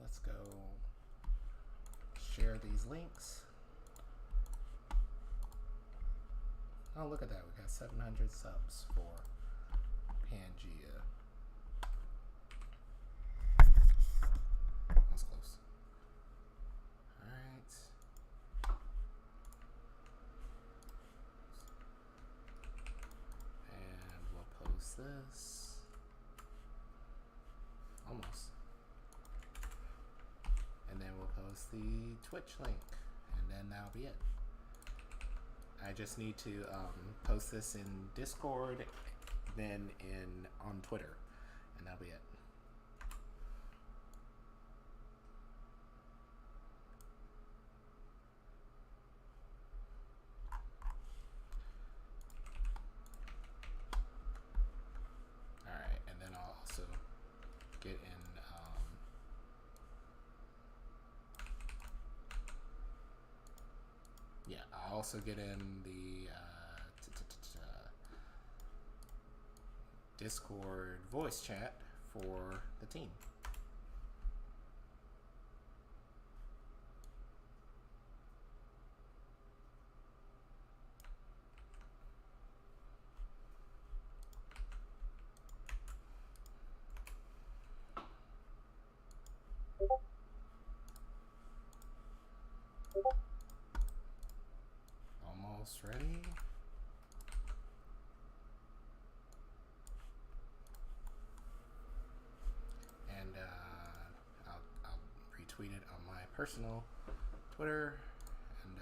let's go share these links. Oh, look at that. We got 700 subs for Pangea. That was close. All right. And we'll post this. Almost. And then we'll post the Twitch link. And then that'll be it. I just need to post this in Discord, then on Twitter, and that'll be it. All right, and then I'll also get in. Yeah, I'll also get in the Discord voice chat for the team. Almost ready. And I'll retweet it on my personal Twitter, and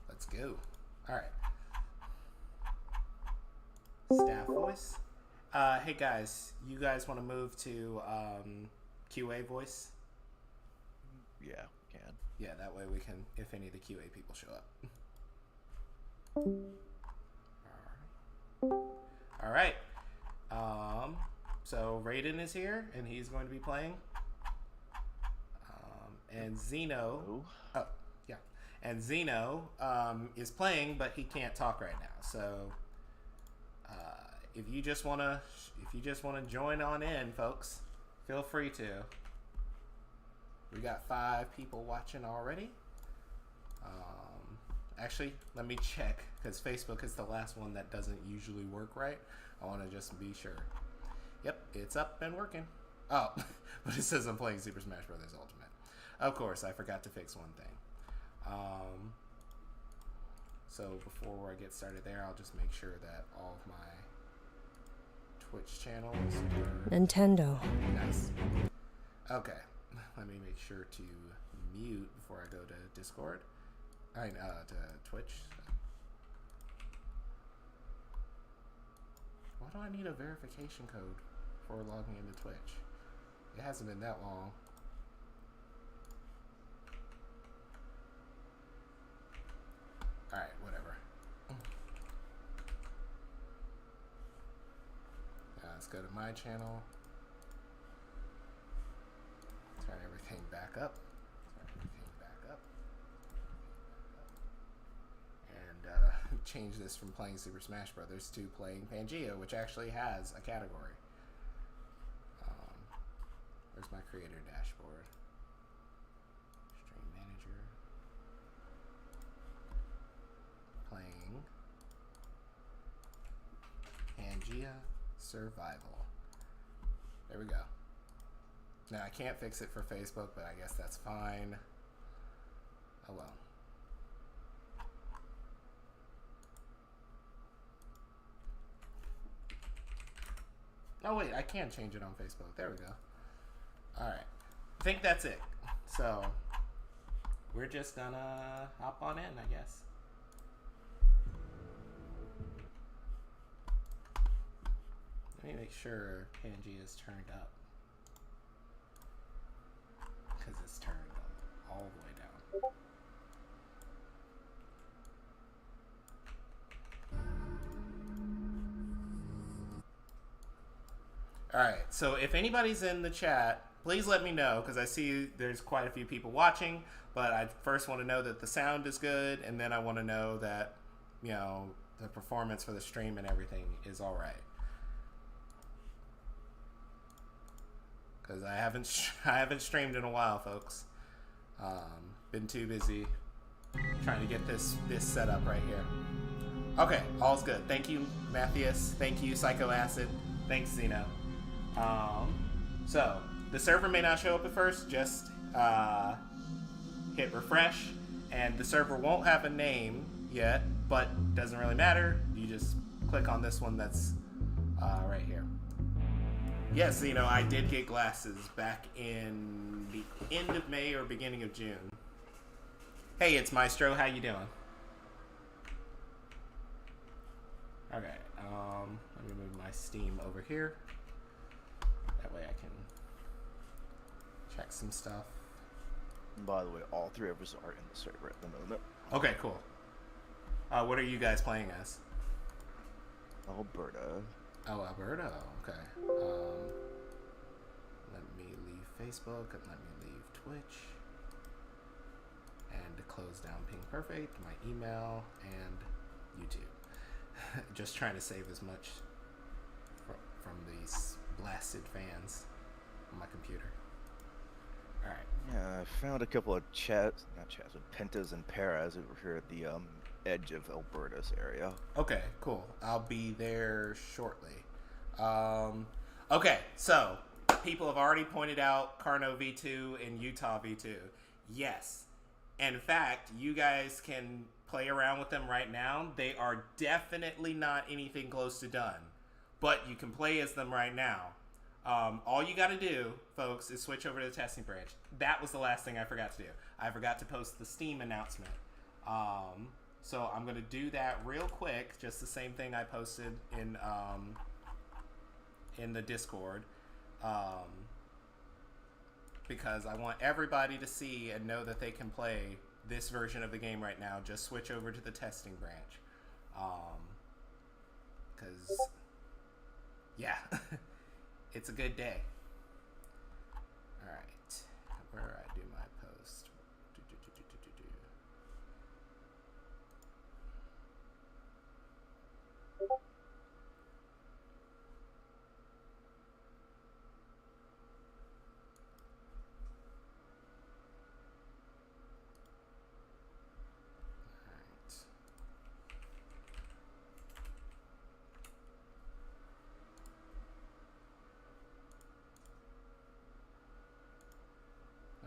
let's go. All right. Staff voice. Hey guys, you guys want to move to QA voice? Yeah, we can. Yeah, that way we can, if any of the QA people show up. All right. So Raiden is here, and he's going to be playing. And Zeno. Oh, yeah. And Zeno is playing, but he can't talk right now. So if you just wanna join on in, folks, feel free to. We got 5 people watching already. Actually, let me check, because Facebook is the last one that doesn't usually work right. I want to just be sure. Yep, it's up and working. Oh, but it says I'm playing Super Smash Bros. Ultimate. Of course, I forgot to fix one thing. So before I get started there, I'll just make sure that all of my Twitch channels are... Nintendo. Nice. Okay, let me make sure to mute before I go to Discord. To Twitch. Why do I need a verification code for logging into Twitch? It hasn't been that long. Alright, whatever. Let's go to my channel. Turn everything back up. Change this from playing Super Smash Brothers to playing Pangea, which actually has a category. Where's my creator dashboard? Stream manager. Playing Pangea Survival. There we go. Now I can't fix it for Facebook, but I guess that's fine. Oh well. Oh wait, I can change it on Facebook. There we go. Alright. I think that's it. So, we're just gonna hop on in, I guess. Let me make sure Pangea is turned up. Because it's turned all the way down. Alright, so if anybody's in the chat, please let me know, because I see there's quite a few people watching, but I first want to know that the sound is good, and then I want to know that, you know, the performance for the stream and everything is alright. because I haven't streamed in a while, folks. Been too busy trying to get this set up right here. Okay, all's good. Thank you, Matthias. Thank you, Psycho Acid. Thanks, Zeno. So the server may not show up at first. Just hit refresh, and the server won't have a name yet, but doesn't really matter. You just click on this one that's right here. Yes, Zeno, I did get glasses back in the end of May or beginning of June. Hey, it's Maestro. How you doing? Okay, let me move my Steam over here. That way I can check some stuff. And by the way, all three of us are in the server at the moment. Okay, cool. What are you guys playing as? Alberta. Oh, Alberta. Okay. Let me leave Facebook and let me leave Twitch. And to close down Ping Perfect, my email, and YouTube. Just trying to save as much from these blasted fans on my computer. Alright. Yeah, I found a couple of Pentas and Paras over here at the edge of Alberta's area. Okay, cool. I'll be there shortly. Okay, so people have already pointed out Carno V2 and Utah V2. Yes. In fact, you guys can play around with them right now. They are definitely not anything close to done, but you can play as them right now. All you got to do, folks, is switch over to the testing branch. That was the last thing I forgot to do. I forgot to post the Steam announcement. So I'm going to do that real quick, just the same thing I posted in the Discord, because I want everybody to see and know that they can play this version of the game right now. Just switch over to the testing branch, because yeah, it's a good day. All right, where do I do my post?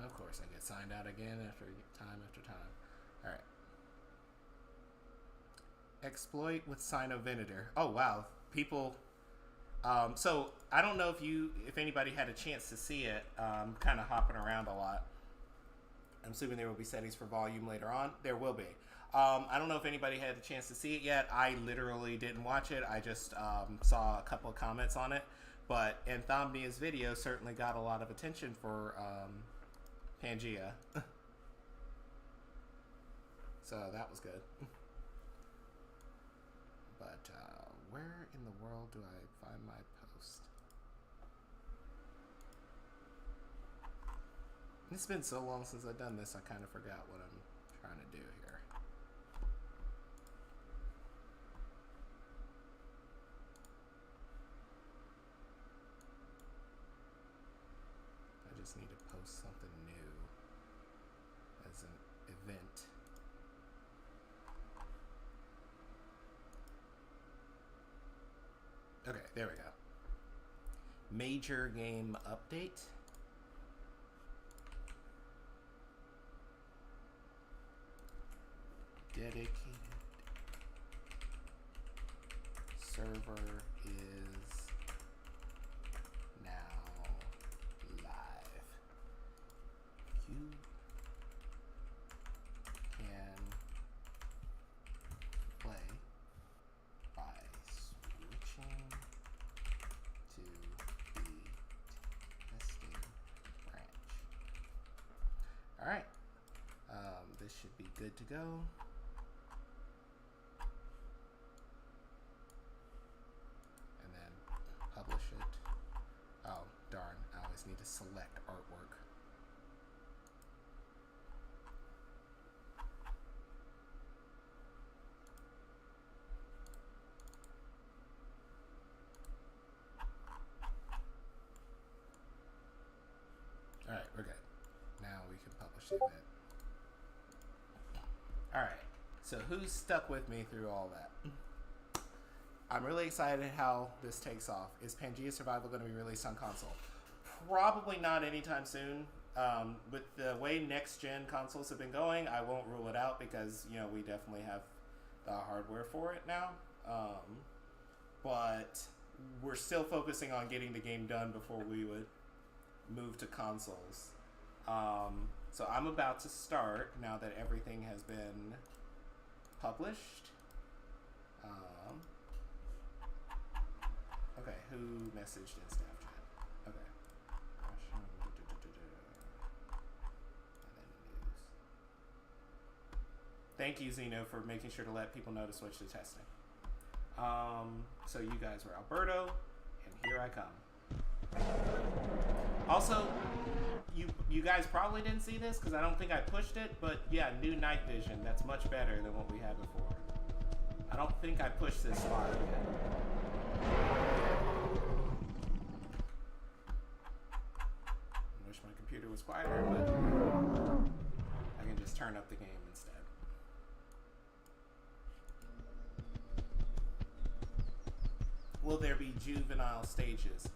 Of course, I get signed out again after time. All right. Exploit with Cynovenitor. Oh wow, people. So I don't know if anybody had a chance to see it. Kind of hopping around a lot. I'm assuming there will be settings for volume later on. There will be. I don't know if anybody had a chance to see it yet. I literally didn't watch it. I just saw a couple of comments on it. But Anthomnia's video certainly got a lot of attention for Pangea. So that was good. But where in the world do I find my post? It's been so long since I've done this, I kind of forgot what I'm trying to do here. I just need to post something new as an event. Okay, there we go. Major game update. Dedicated server is now live. You can play by switching to the testing branch. All right, this should be good to go. Publish it. Oh, darn. I always need to select artwork. Alright, we're good. Now we can publish the event. Alright, so who's stuck with me through all that? I'm really excited how this takes off. Is Pangea Survival going to be released on console? Probably not anytime soon. With the way next-gen consoles have been going, I won't rule it out because, you know, we definitely have the hardware for it now. But we're still focusing on getting the game done before we would move to consoles. So I'm about to start now that everything has been published. Okay, who messaged in staff chat? Okay. And then news. Thank you, Zeno, for making sure to let people know to switch to testing. So you guys were Alberto, and here I come. Also, you guys probably didn't see this because I don't think I pushed it, but yeah, new night vision. That's much better than what we had before. I don't think I pushed this live yet. I wish my computer was quieter, but I can just turn up the game instead. Will there be juvenile stages?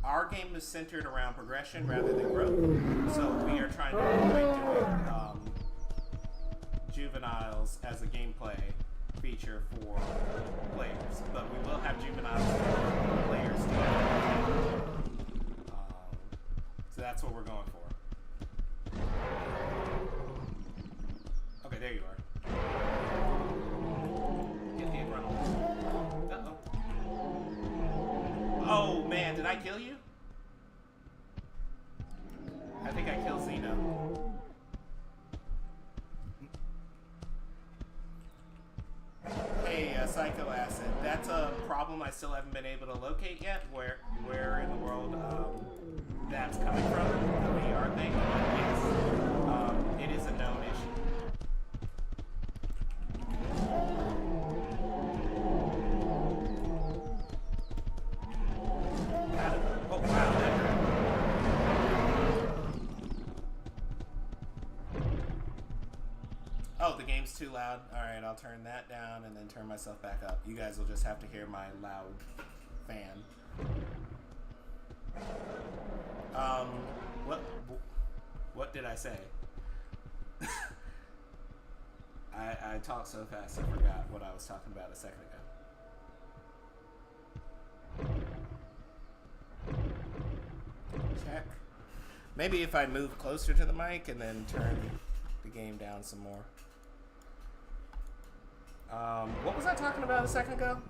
Our game is centered around progression rather than growth, so we are trying to avoid doing juveniles as a gameplay feature for players, but we will have juveniles for players too. So that's what we're going for. Okay, there you are. Get the run. Uh-oh. Oh man, did I kill you? I think I killed Zeno. Hey, Psycho Acid. That's a problem I still haven't been able to locate yet. Where in the world that's coming from? The VR thing? Yes. It is a known issue. Oh wow, that hurt. Oh, the game's too loud. Alright, I'll turn that down and then turn myself back up. You guys will just have to hear my loud fan. What did I say? I talked so fast I forgot what I was talking about a second ago. Check. Maybe if I move closer to the mic and then turn the game down some more. What was I talking about a second ago?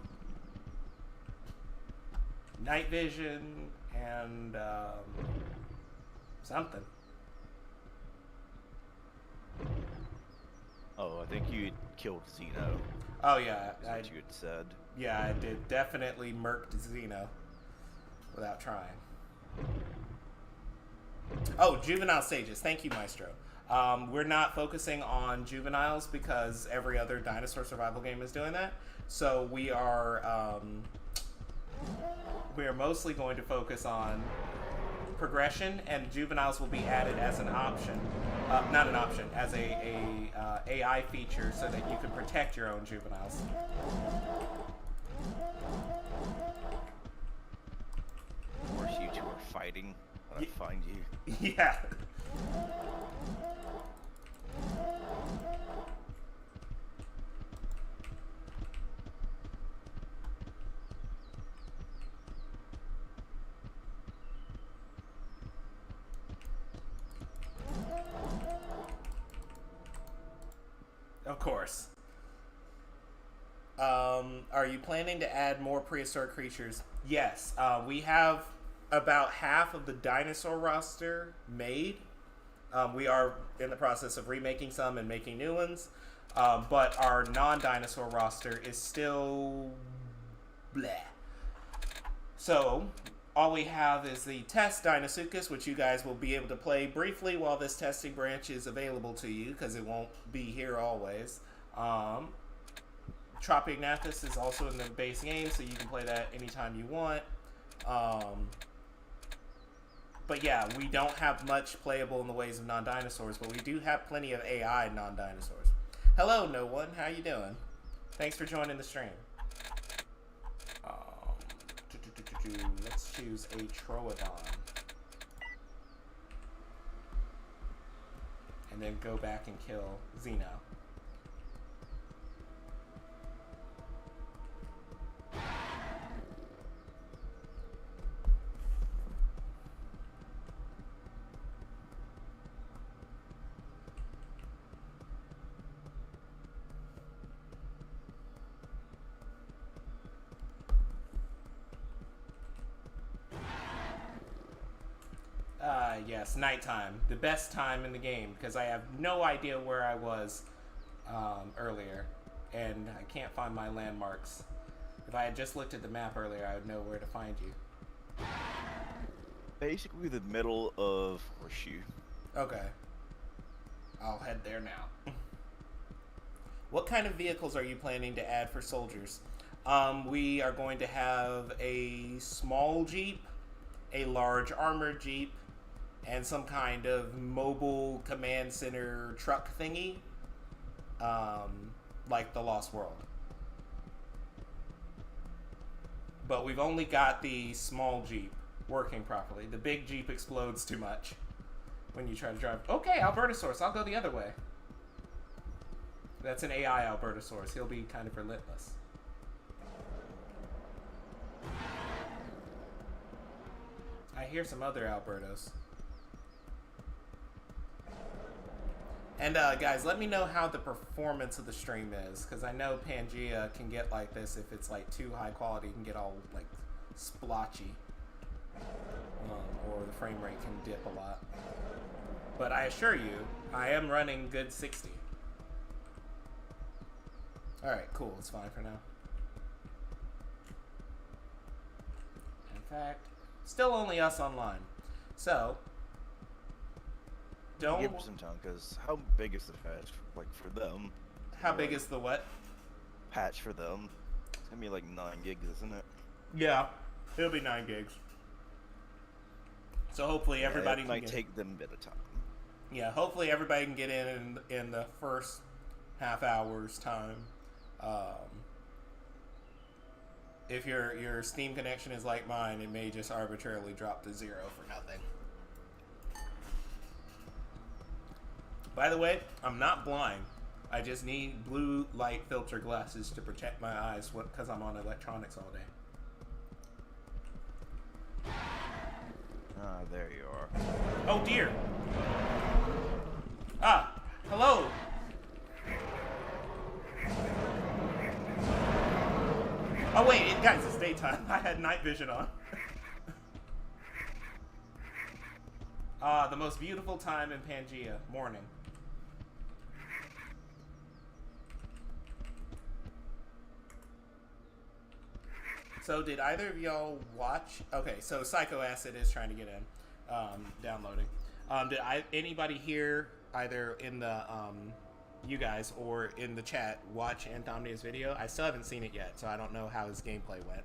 Night vision and something. Oh, I think you killed Zeno. Oh yeah, That's what you had said. Yeah, I did definitely murked Zeno without trying. Oh, juvenile stages. Thank you, Maestro. We're not focusing on juveniles because every other dinosaur survival game is doing that. So we are mostly going to focus on progression, and juveniles will be added as an option. Not an option, as a AI feature so that you can protect your own juveniles. Of course, you two are fighting when I find you. Yeah. Of course. Are you planning to add more prehistoric creatures? Yes. We have about half of the dinosaur roster made. We are in the process of remaking some and making new ones. But our non-dinosaur roster is still bleh. So, all we have is the test Dinosuchus, which you guys will be able to play briefly while this testing branch is available to you, because it won't be here always. Tropignathus is also in the base game, so you can play that anytime you want. But yeah, we don't have much playable in the ways of non-dinosaurs, but we do have plenty of AI non-dinosaurs. Hello, no one. How you doing? Thanks for joining the stream. Let's choose a Troodon. And then go back and kill Xeno. Yes, nighttime. The best time in the game, because I have no idea where I was earlier, and I can't find my landmarks. If I had just looked at the map earlier, I would know where to find you. Basically the middle of Horseshoe. Okay. I'll head there now. What kind of vehicles are you planning to add for soldiers? We are going to have a small Jeep, a large armored Jeep, and some kind of mobile command center truck thingy, like the Lost World. But we've only got the small Jeep working properly. The big Jeep explodes too much when you try to drive. Okay, Albertosaurus, I'll go the other way. That's an AI Albertosaurus. He'll be kind of relentless. I hear some other Albertos. And guys, let me know how the performance of the stream is, because I know Pangea can get like this if it's like too high quality. It can get all like splotchy, or the frame rate can dip a lot. But I assure you, I am running good 60. All right, cool. It's fine for now. In fact, still only us online, so. Don't give them some time, because how big is the patch, like, for them? How big is the what? Patch for them. It's gonna be like 9 gigs, isn't it? Yeah, it'll be 9 gigs. So hopefully everybody can might take them a bit of time. Yeah, hopefully everybody can get in the first half hour's time. If your Steam connection is like mine, it may just arbitrarily drop to 0 for nothing. By the way, I'm not blind. I just need blue light filter glasses to protect my eyes because I'm on electronics all day. Ah, there you are. Oh dear. Ah, hello. Oh wait, guys, it's daytime. I had night vision on. The most beautiful time in Pangea, morning. So did either of y'all watch? Okay, so Psycho Acid is trying to get in, downloading. Did anybody here, either in the you guys or in the chat, watch Anthomnia's video? I still haven't seen it yet, so I don't know how his gameplay went.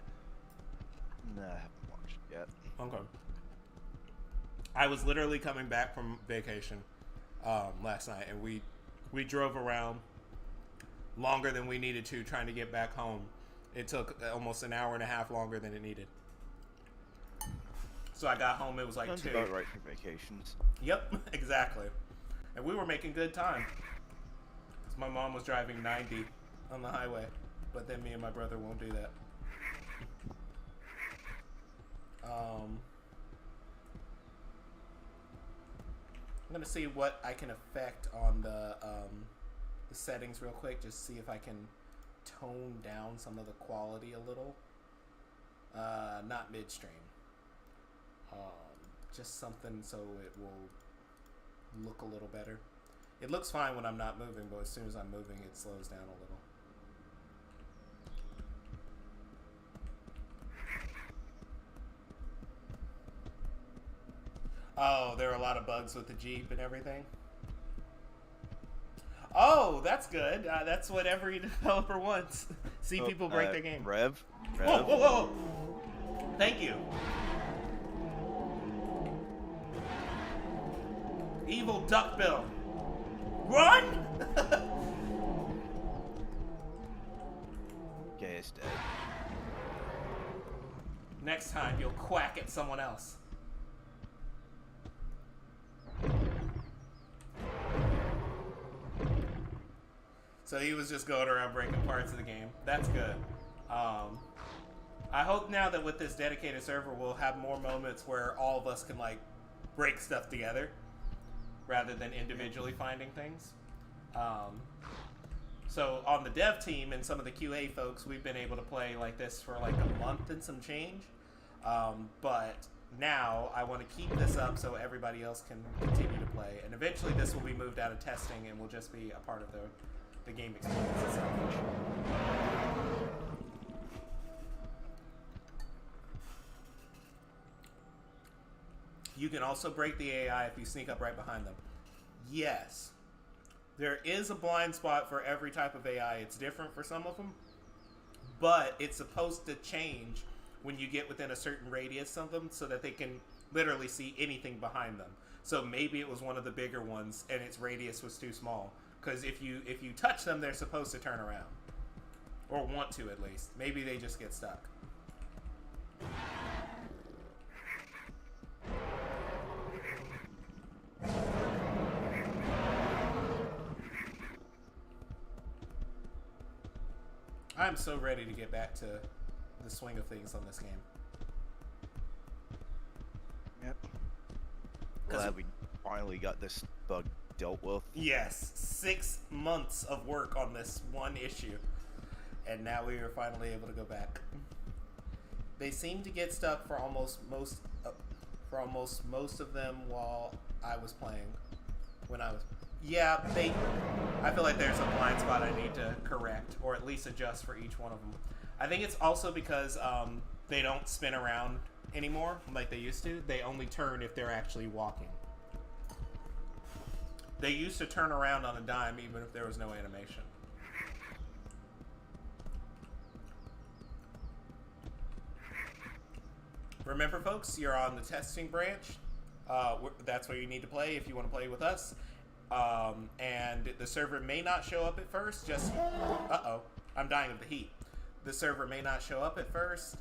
Nah, I haven't watched it yet. Okay. I was literally coming back from vacation last night, and we drove around longer than we needed to trying to get back home. It took almost an hour and a half longer than it needed. So I got home, it was like Sounds 2. about right for vacations. Yep, exactly. And we were making good time. Because my mom was driving 90 on the highway. But then me and my brother won't do that. I'm going to see what I can affect on the settings real quick. Just see if I can tone down some of the quality a little. Not midstream. Just something so it will look a little better. It looks fine when I'm not moving, but as soon as I'm moving, it slows down a little. Oh, there are a lot of bugs with the Jeep and everything. Oh, that's good. That's what every developer wants. See people break their game. Rev? Whoa, whoa, whoa! Thank you. Evil duckbill. Run! Okay, it's dead. Next time, you'll quack at someone else. So he was just going around breaking parts of the game. That's good. I hope now that with this dedicated server, we'll have more moments where all of us can, like, break stuff together rather than individually finding things. So on the dev team and some of the QA folks, we've been able to play like this for like a month and some change. But now I want to keep this up so everybody else can continue to play. And eventually this will be moved out of testing and will just be a part of the game experience itself. You can also break the AI if you sneak up right behind them. Yes. There is a blind spot for every type of AI. It's different for some of them. But it's supposed to change when you get within a certain radius of them so that they can literally see anything behind them. So maybe it was one of the bigger ones and its radius was too small. Because if you touch them, they're supposed to turn around. Or want to, at least. Maybe they just get stuck. I'm so ready to get back to the swing of things on this game. Yep. Glad we finally got this bug dealt with. Yes, 6 months of work on this one issue, and now we are finally able to go back. They seem to get stuck for almost most of them while I was playing. Yeah, I feel like there's a blind spot I need to correct, or at least adjust for each one of them. I think it's also because they don't spin around anymore like they used to. They only turn if they're actually walking. They used to turn around on a dime even if there was no animation. Remember, folks, you're on the testing branch. That's where you need to play if you want to play with us. And the server may not show up at first. I'm dying of the heat. The server may not show up at first.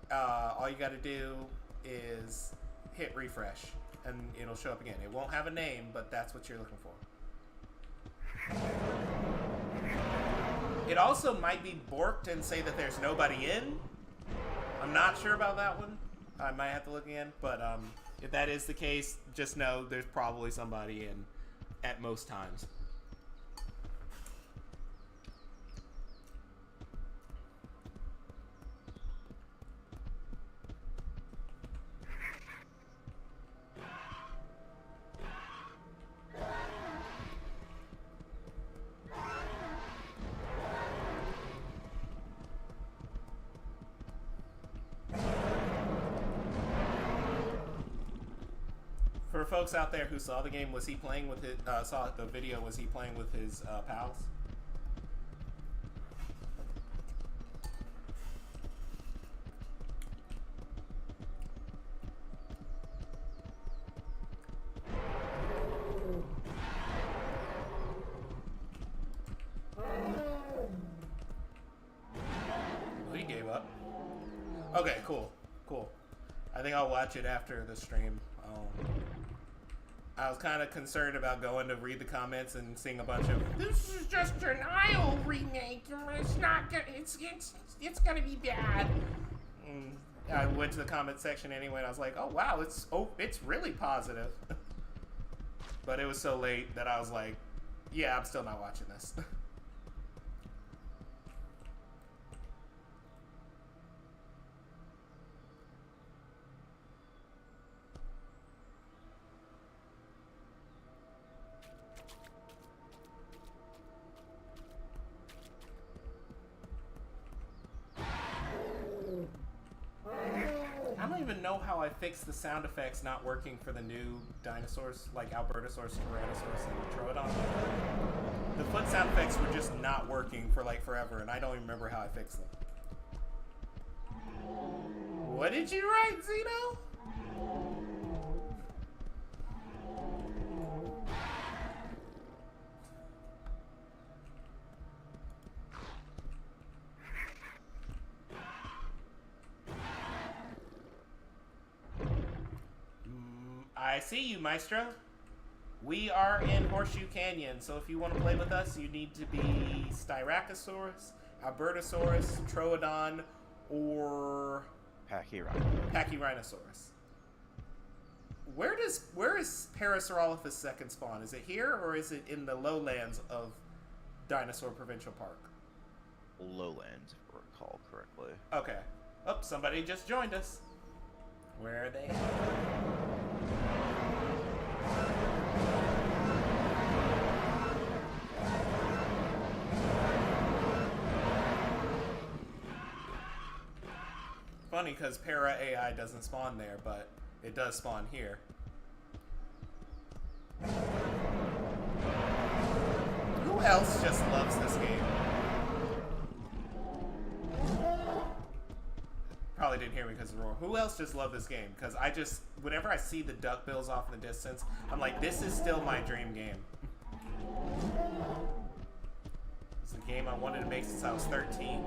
All you got to do is hit refresh, and it'll show up again. It won't have a name, but that's what you're looking for. It also might be borked and say that there's nobody in. I'm not sure about that one. I might have to look again, but if that is the case, just know there's probably somebody in at most times. For folks out there who saw the game, was he playing with it? Saw the video? Was he playing with his pals? Well, he gave up. Okay, cool. I think I'll watch it after the stream. I was kind of concerned about going to read the comments and seeing a bunch of "This is just an IO remake. It's not gonna. It's gonna be bad." And I went to the comment section anyway, and I was like, "Oh wow, it's really positive." But it was so late that I was like, "Yeah, I'm still not watching this." I don't even know how I fixed the sound effects not working for the new dinosaurs, like Albertosaurus, Tyrannosaurus, and Troodon. The foot sound effects were just not working for like forever, and I don't even remember how I fixed them. What did you write, Zeno? I see you, Maestro. We are in Horseshoe Canyon, so if you want to play with us, you need to be Styracosaurus, Albertosaurus, Troodon, or Pachyrhinosaurus. Where is Parasaurolophus second spawn? Is it here, or is it in the lowlands of Dinosaur Provincial Park? Lowlands, if I recall correctly. Okay. Oh, somebody just joined us. Where are they? Funny, because Para AI doesn't spawn there, but it does spawn here. Who else just loves this game? Probably didn't hear me because of the roar. Who else just loved this game? Because whenever I see the duckbills off in the distance, I'm like, this is still my dream game. It's a game I wanted to make since I was 13.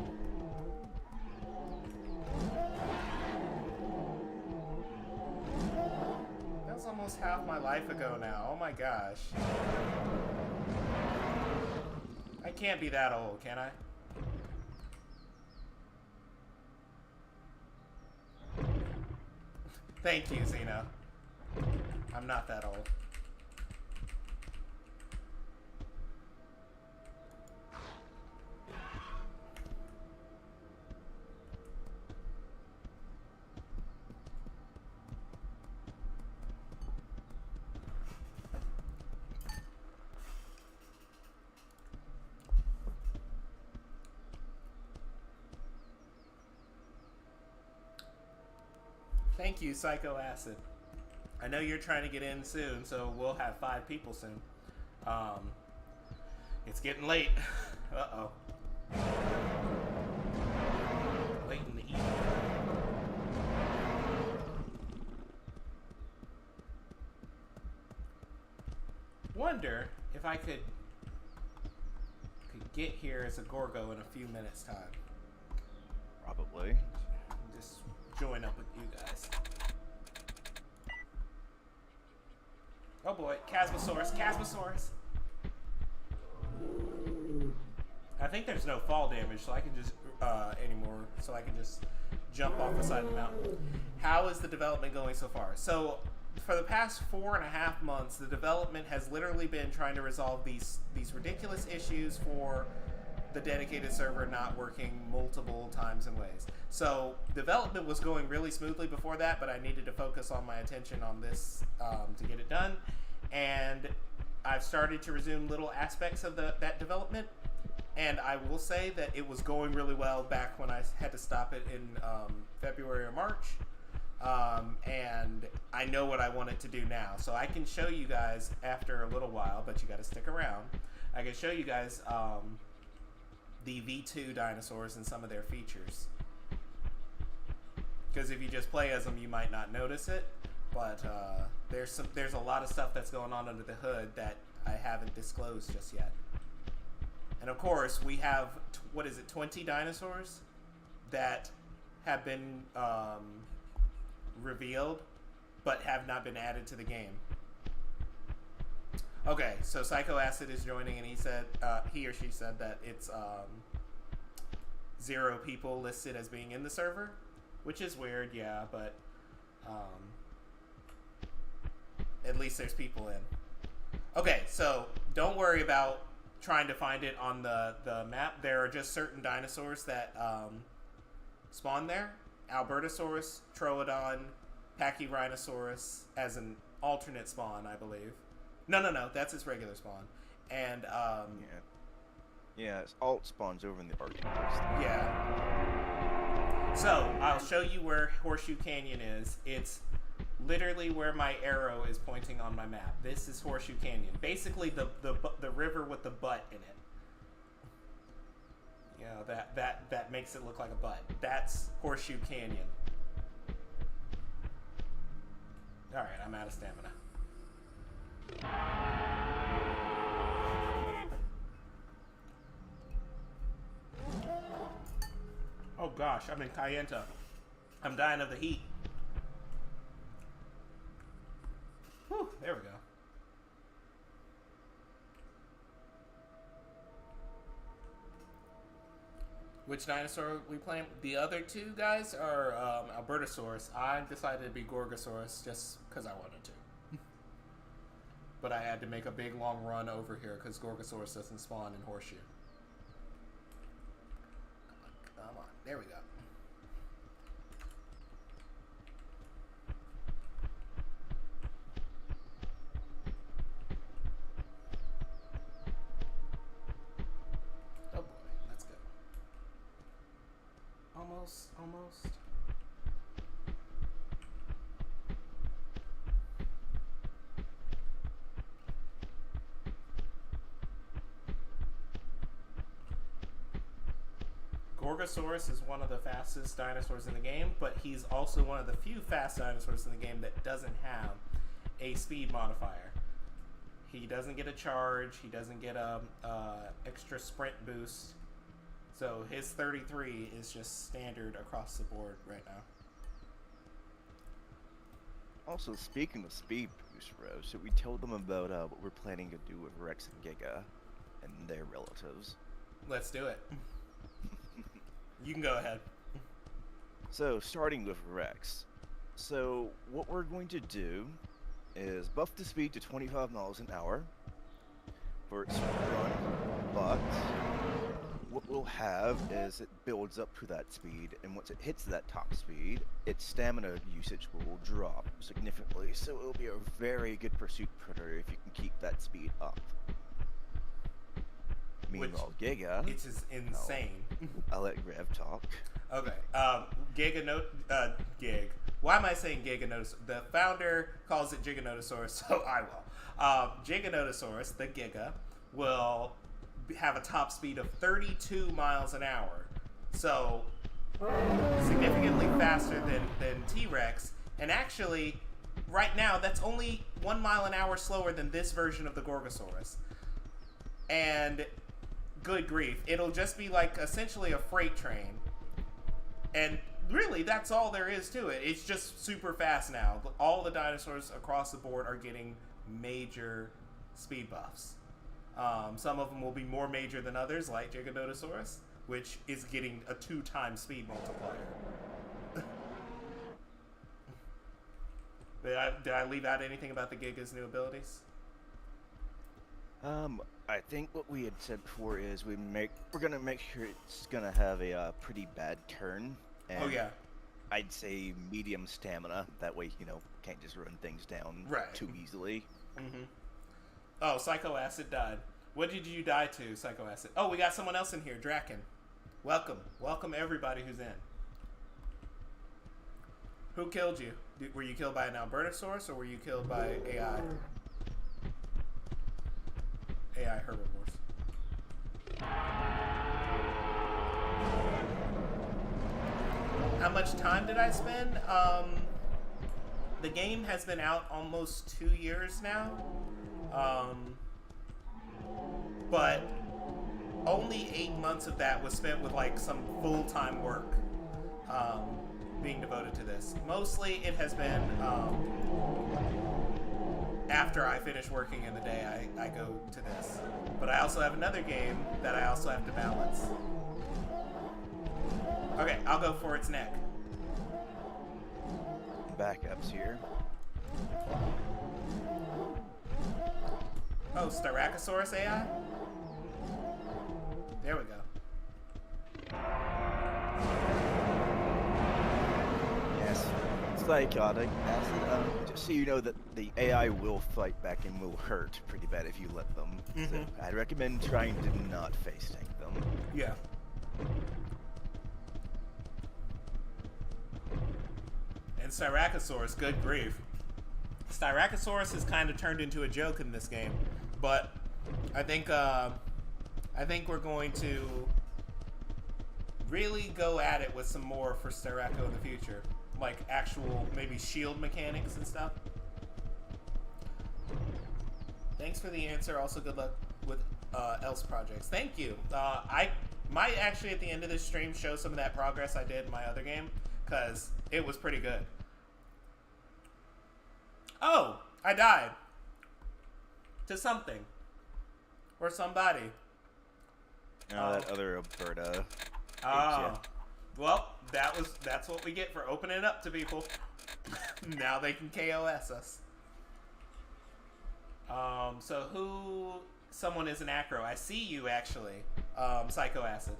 That was almost half my life ago now. Oh my gosh. I can't be that old, can I? Thank you, Zeno. I'm not that old. Thank you, Psycho Acid. I know you're trying to get in soon, so we'll have 5 people soon. It's getting late. Uh-oh. Late in the evening. Wonder if I could get here as a Gorgo in a few minutes' time. Probably. Just join up with you guys. Oh boy, Chasmosaurus. I think there's no fall damage, so I can just anymore, so I can just jump off the side of the mountain. How is the development going so far? So, for the past 4.5 months, the development has literally been trying to resolve these ridiculous issues for the dedicated server not working multiple times and ways. So development was going really smoothly before that, but I needed to focus on my attention on this to get it done. And I've started to resume little aspects of that development. And I will say that it was going really well back when I had to stop it in February or March. And I know what I want it to do now. So I can show you guys after a little while, but you got to stick around. I can show you guys the V2 dinosaurs and some of their features. Because if you just play as them, you might not notice it. But there's a lot of stuff that's going on under the hood that I haven't disclosed just yet. And of course, we have 20 dinosaurs that have been revealed, but have not been added to the game. Okay, so Psycho Acid is joining, and he or she said that it's 0 people listed as being in the server, which is weird, yeah, but at least there's people in. Okay, so don't worry about trying to find it on the map. There are just certain dinosaurs that spawn there. Albertosaurus, Troodon, Pachyrhinosaurus as an alternate spawn, I believe. No, that's its regular spawn. And yeah, it's alt spawns over in the Arctic coast. Yeah. So I'll show you where Horseshoe Canyon is. It's literally where my arrow is pointing on my map. This is Horseshoe Canyon. Basically the river with the butt in it. You know, that makes it look like a butt. That's Horseshoe Canyon. All right, I'm out of stamina. Oh gosh, I'm in Cayenta. I'm dying of the heat. Which dinosaur are we playing? The other two guys are Albertosaurus. I decided to be Gorgosaurus just because I wanted to. But I had to make a big long run over here because Gorgosaurus doesn't spawn in Horseshoe. Come on. There we go. Oh boy, let's go. Almost. Gorgosaurus is one of the fastest dinosaurs in the game, but he's also one of the few fast dinosaurs in the game that doesn't have a speed modifier. He doesn't get a charge. He doesn't get a extra sprint boost. So his 33 is just standard across the board right now. Also, speaking of speed boost, Rose, should we tell them about what we're planning to do with Rex and Giga and their relatives? Let's do it. You can go ahead. So, starting with Rex. So, what we're going to do is buff the speed to 25 miles an hour for its run, but what we'll have is it builds up to that speed, and once it hits that top speed, its stamina usage will drop significantly, so it'll be a very good pursuit predator if you can keep that speed up. Meanwhile, Giga... It's just insane. I'll let Rev talk. Okay. Gig. Why am I saying Giganotosaurus? The founder calls it Giganotosaurus, so I will. Giganotosaurus, the Giga, will have a top speed of 32 miles an hour. So, significantly faster than T-Rex. And actually, right now, that's only 1 mile an hour slower than this version of the Gorgosaurus. And... good grief, it'll just be like essentially a freight train, and really that's all there is to it. It's just super fast now. All the dinosaurs across the board are getting major speed buffs. Some of them will be more major than others, like Giganotosaurus, which is getting a 2-time speed multiplier. Did I leave out anything about the Giga's new abilities? I think what we had said before is we're gonna make sure it's gonna have a pretty bad turn. And oh yeah. I'd say medium stamina. That way, can't just run things down too easily. Mm-hmm. Oh, Psycho Acid died. What did you die to, Psycho Acid? Oh, we got someone else in here, Draken. Welcome everybody who's in. Who killed you? Were you killed by an Albertosaurus or were you killed by AI? AI herbivores. How much time did I spend? The game has been out almost 2 years now. But only 8 months of that was spent with like some full-time work being devoted to this. Mostly it has been after I finish working in the day, I go to this. But I also have another game that I also have to balance. Okay, I'll go for its neck. Backups here. Oh, Styracosaurus AI? There we go. Yes. Psychotic acid. Just so you know that the AI will fight back and will hurt pretty bad if you let them. Mm-hmm. So I'd recommend trying to not face tank them. Yeah. And Styracosaurus, good grief. Styracosaurus has kind of turned into a joke in this game, but I think we're going to really go at it with some more for Styraco in the future. Like actual maybe shield mechanics and stuff. Thanks for the answer. Also, good luck with else projects. Thank you. I might actually at the end of this stream show some of that progress I did in my other game because it was pretty good. Oh, I died to something or somebody. That other Alberta. Oh. Well, that's what we get for opening it up to people. Now they can KOS us. So someone is an acro. I see you actually. Psycho Acid.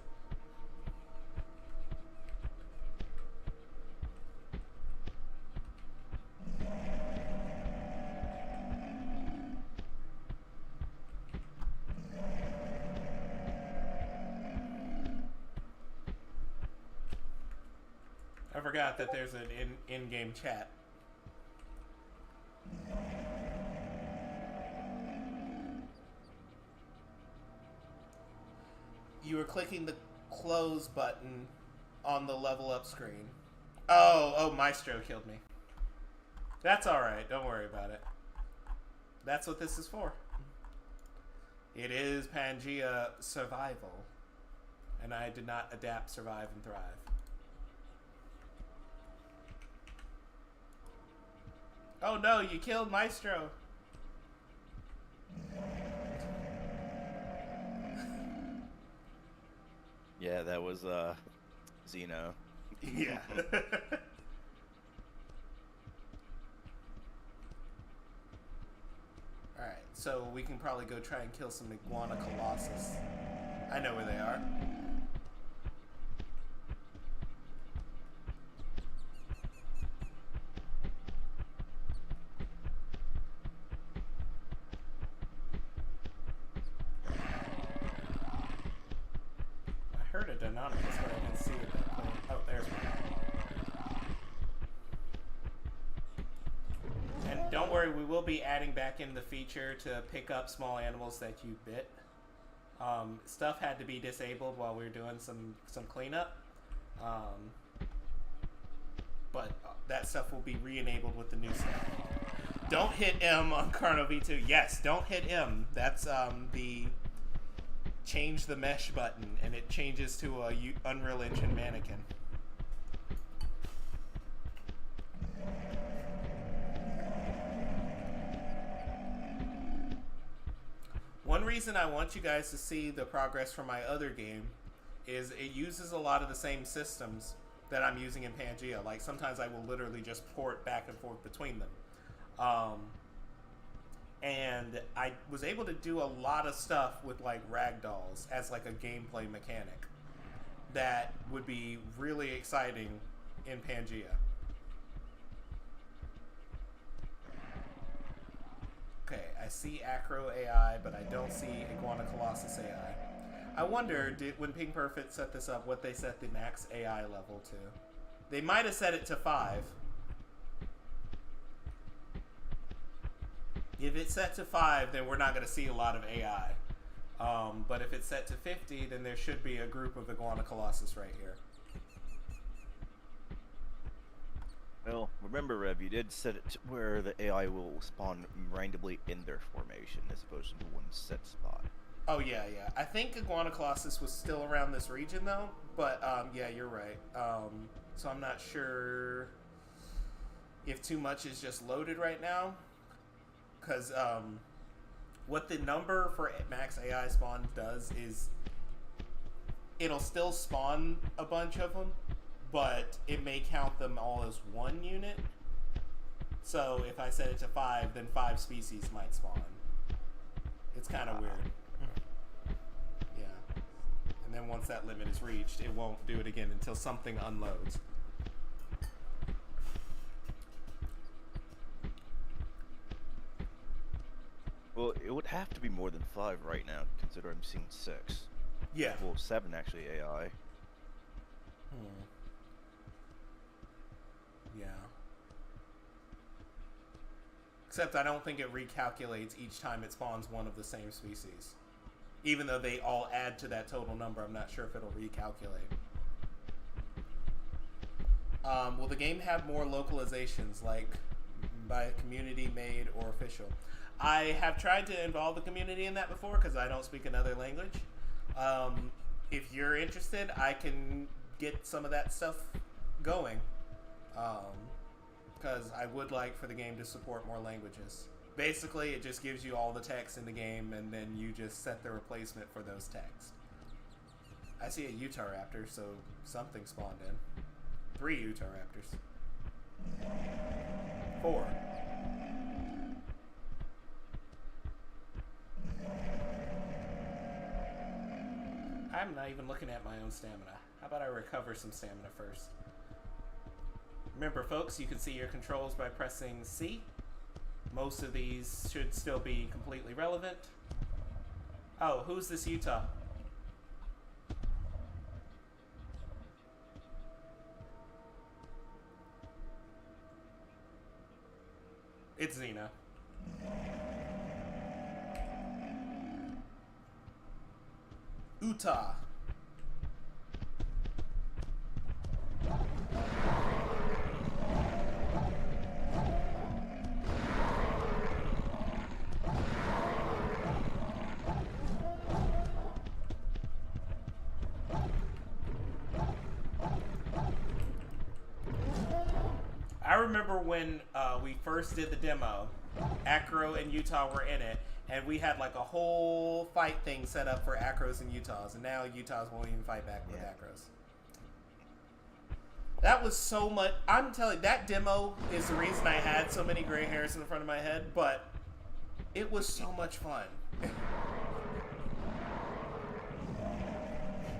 I forgot that there's an in-game chat. You were clicking the close button on the level up screen. Oh, Maestro killed me. That's alright, don't worry about it. That's what this is for. It is Pangea survival. And I did not adapt, survive, and thrive. Oh no, you killed Maestro. Yeah, that was Xeno. Yeah. Alright, so we can probably go try and kill some Iguana Colossus. I know where they are. I heard a Deinonychus, but I didn't see it that clear. Oh, there's one. And don't worry, we will be adding back in the feature to pick up small animals that you bit. Stuff had to be disabled while we were doing some cleanup. But that stuff will be re-enabled with the new stuff. Don't hit M on Carno V2. Yes, don't hit M. That's the change the mesh button, and it changes to a Unreal Engine mannequin. One reason I want you guys to see the progress from my other game is it uses a lot of the same systems that I'm using in Pangea. Like, sometimes I will literally just port back and forth between them. And I was able to do a lot of stuff with, like, ragdolls as, like, a gameplay mechanic that would be really exciting in Pangea. Okay, I see Acro AI, but I don't see Iguana Colossus AI. I wonder, when Ping Perfect set this up, what they set the max AI level to. They might have set it to 5. If it's set to 5, then we're not going to see a lot of AI. But if it's set to 50, then there should be a group of Iguana Colossus right here. Well, remember, Rev, you did set it to where the AI will spawn randomly in their formation as opposed to one set spot. Oh, yeah. I think Iguana Colossus was still around this region, though. But, yeah, you're right. So I'm not sure if too much is just loaded right now. Because what the number for max AI spawn does is it'll still spawn a bunch of them, but it may count them all as one unit. So if I set it to 5, then 5 species might spawn. It's kind of weird. Yeah. And then once that limit is reached, it won't do it again until something unloads. Well, it would have to be more than 5 right now, considering I'm seeing 6. Yeah. Well, 7 actually AI. Yeah. Except I don't think it recalculates each time it spawns one of the same species. Even though they all add to that total number, I'm not sure if it'll recalculate. Will the game have more localizations, like by community made or official? I have tried to involve the community in that before because I don't speak another language. If you're interested, I can get some of that stuff going. Because I would like for the game to support more languages. Basically, it just gives you all the text in the game, and then you just set the replacement for those texts. I see a Utah Raptor, so something spawned in. 3 Utah Raptors. 4. I'm not even looking at my own stamina. How about I recover some stamina first? Remember, folks, you can see your controls by pressing C. Most of these should still be completely relevant. Oh, who's this Utah? It's Xena. Utah. I remember when we first did the demo, Acro and Utah were in it, and we had like a whole fight thing set up for Acros and Utahs, and now Utahs won't even fight back with Acros. That was so much. I'm telling you, that demo is the reason I had so many gray hairs in the front of my head, but it was so much fun.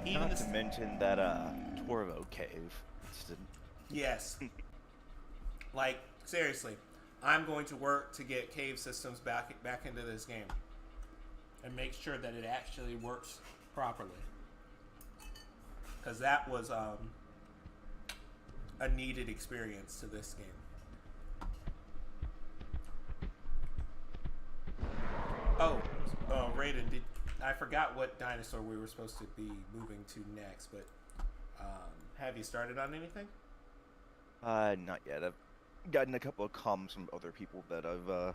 Not to mention that Torvo cave. Yes. Like, seriously, I'm going to work to get cave systems back into this game and make sure that it actually works properly. Because that was a needed experience to this game. Oh, Raiden, I forgot what dinosaur we were supposed to be moving to next, but have you started on anything? Not yet. I've gotten a couple of comms from other people that I've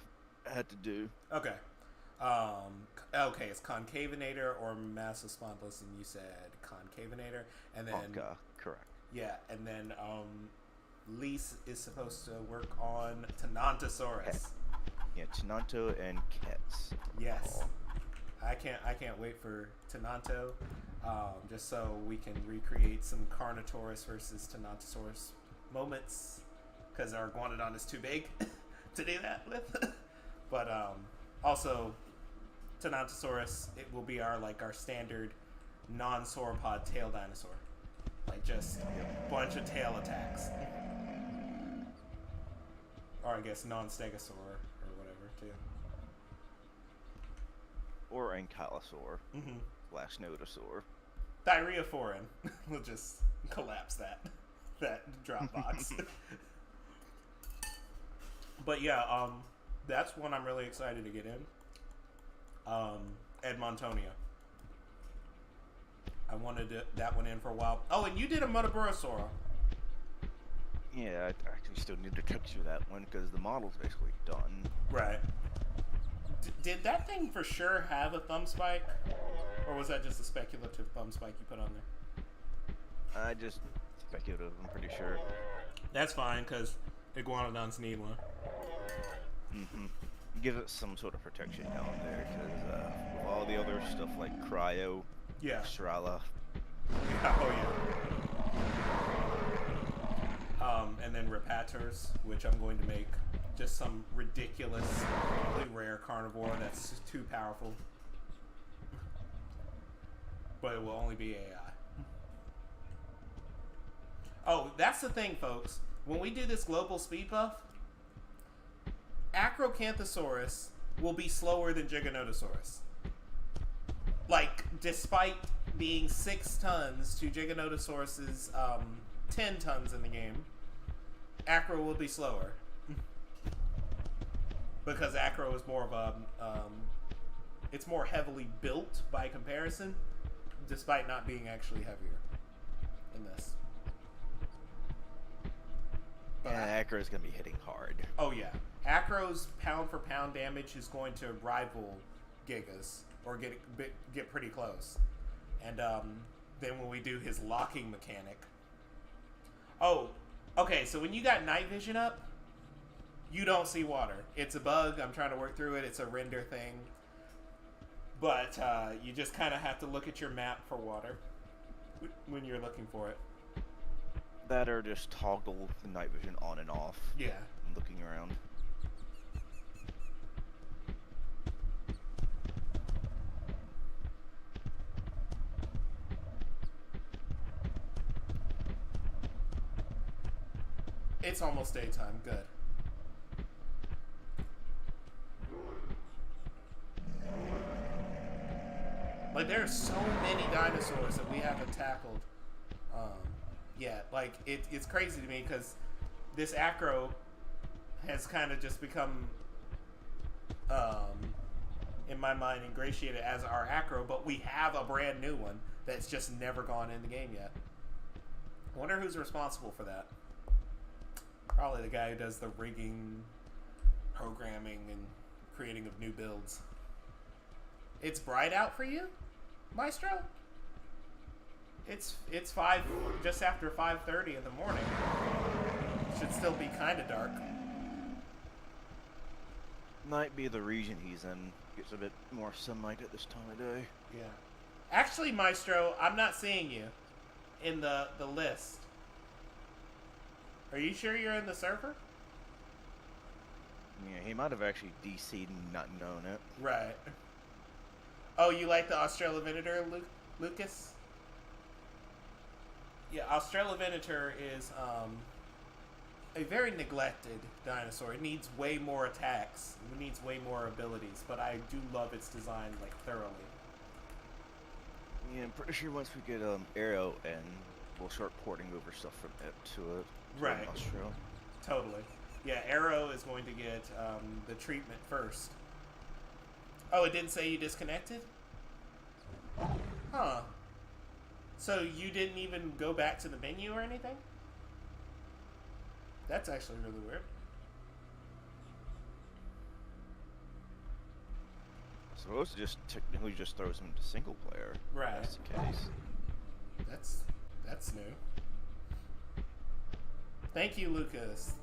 had to do. Okay. Okay, it's Concavinator or Massospondylus, and you said Concavinator, and then Pangea, correct. Yeah, and then Lise is supposed to work on Tenontosaurus. Yeah, Tenonto and Kets. Yes. I can't wait for Tenonto, just so we can recreate some Carnotaurus versus Tenontosaurus moments, because our Iguanodon is too big to do that with. But also, Tenontosaurus, it will be our standard non-sauropod tail dinosaur, like just a bunch of tail attacks, or I guess non-stegosaur or whatever too. Or Ankylosaur / Nodosaur. Diarrhea-foreign. We'll just collapse that drop box. But yeah, that's one I'm really excited to get in. Edmontonia. I wanted that one in for a while. Oh, and you did a Motoburosaur. Yeah, I actually still need to texture that one because the model's basically done. Right. Did that thing for sure have a thumb spike? Or was that just a speculative thumb spike you put on there? Just speculative, I'm pretty sure. That's fine, because Iguanodons need one. Give it some sort of protection down there, because with all the other stuff like Cryo, Strala. Yeah, oh yeah. And then Rapators, which I'm going to make just some ridiculously rare carnivore that's just too powerful. But it will only be AI. Oh, that's the thing, folks. When we do this global speed buff, Acrocanthosaurus will be slower than Giganotosaurus. Like, despite being 6 tons to Giganotosaurus's 10 tons in the game, Acro will be slower. Because Acro is more of a, it's more heavily built by comparison, despite not being actually heavier in this. But Acro is going to be hitting hard. Oh yeah. Acro's pound for pound damage is going to rival Giga's, or get pretty close. And then when we do his locking mechanic. Oh, okay, so when you got night vision up, you don't see water. It's a bug. I'm trying to work through it. It's a render thing. But you just kind of have to look at your map for water. when you're looking for it. That or just toggle the night vision on and off. Yeah. And looking around. It's almost daytime. Good. Like, there's so many dinosaurs that we haven't tackled yet. Like, it's crazy to me because this acro has kind of just become, in my mind, ingratiated as our acro, but we have a brand new one that's just never gone in the game yet. I wonder who's responsible for that. Probably the guy who does the rigging, programming, and creating of new builds. It's bright out for you, Maestro? It's just after 5:30 in the morning. Should still be kind of dark. Might be the region he's in. Gets a bit more sunlight at this time of day. Yeah. Actually, Maestro, I'm not seeing you in the list. Are you sure you're in the server? Yeah, he might have actually DC'd and not known it. Right. Oh, you like the Australopithecus, Lucas? Yeah, Australopithecus is a very neglected dinosaur. It needs way more attacks. It needs way more abilities, but I do love its design, like, thoroughly. Yeah, I'm pretty sure once we get Arrow in, we'll start porting over stuff from it to it. Right. Australia. Totally. Yeah, Arrow is going to get the treatment first. Oh, it didn't say you disconnected? Huh. So you didn't even go back to the menu or anything? That's actually really weird. Supposed to just technically just throws him into single player. Right. If that's the case. That's new. Thank you, Lucas.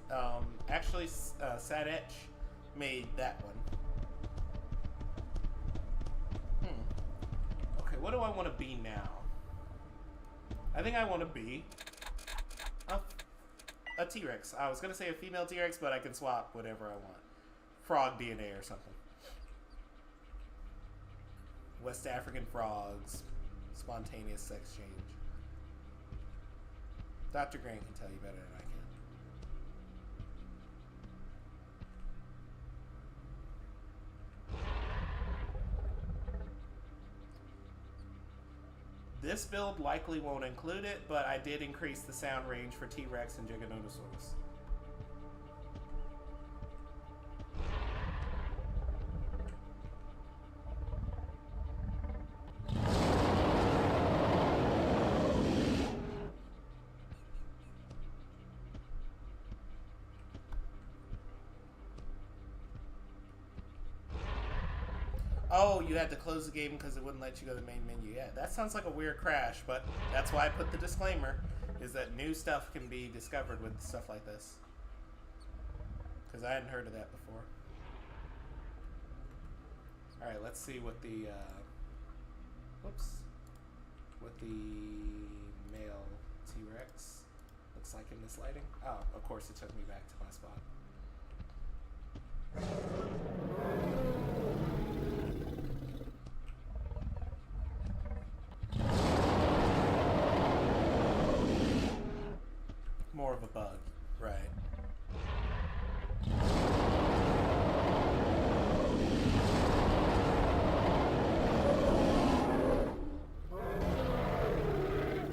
Actually, Sadetch made that one. Okay, what do I want to be now? I think I want to be a T-Rex. I was going to say a female T-Rex, but I can swap whatever I want. Frog DNA or something. West African frogs. Spontaneous sex change. Dr. Grant can tell you better than I can. This build likely won't include it, but I did increase the sound range for T-Rex and Giganotosaurus. Oh, you had to close the game because it wouldn't let you go to the main menu. Yeah, that sounds like a weird crash, but that's why I put the disclaimer, is that new stuff can be discovered with stuff like this. Because I hadn't heard of that before. Alright, let's see what the, what the male T-Rex looks like in this lighting. Oh, of course it took me back to my spot. More of a bug, right.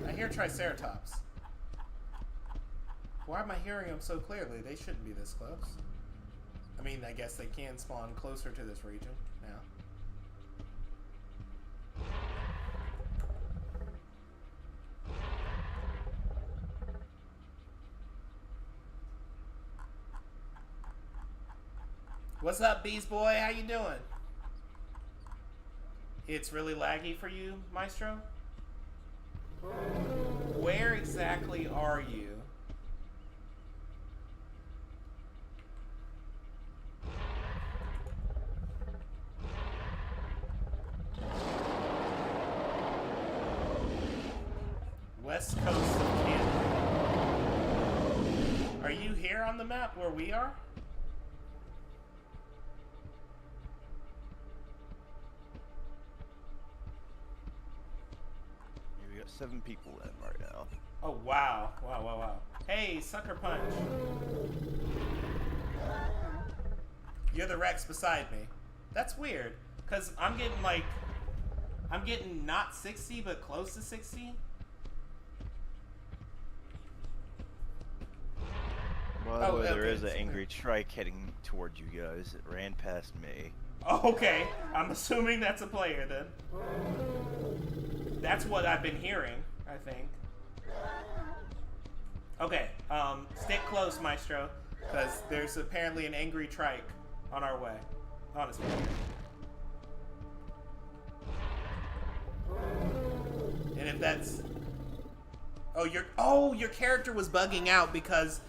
I hear Triceratops. Why am I hearing them so clearly? They shouldn't be this close. I mean, I guess they can spawn closer to this region now. What's up, Beast Boy? How you doing? It's really laggy for you, Maestro? Where exactly are you? west coast of Canada. Are you here on the map where we are? Yeah, we got 7 people in right now. Oh, wow. Wow. Hey, Sucker Punch. You're the Rex beside me. That's weird, because I'm getting not 60, but close to 60. By the way, there is an angry trike heading toward you guys. It ran past me. Oh, okay. I'm assuming that's a player then. That's what I've been hearing, I think. Okay, stick close, Maestro, because there's apparently an angry trike on our way. Honestly. And if that's... Oh, your character was bugging out because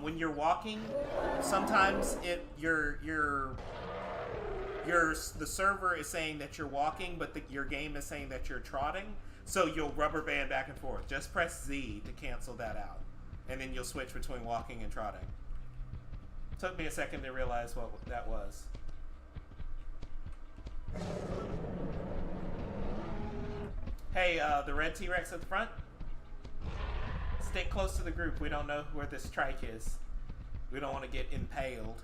when you're walking, sometimes the server is saying that you're walking, but your game is saying that you're trotting. So you'll rubber band back and forth. Just press Z to cancel that out, and then you'll switch between walking and trotting. Took me a second to realize what that was. Hey, the red T-Rex at the front. Stay close to the group. We don't know where this trike is. We don't want to get impaled.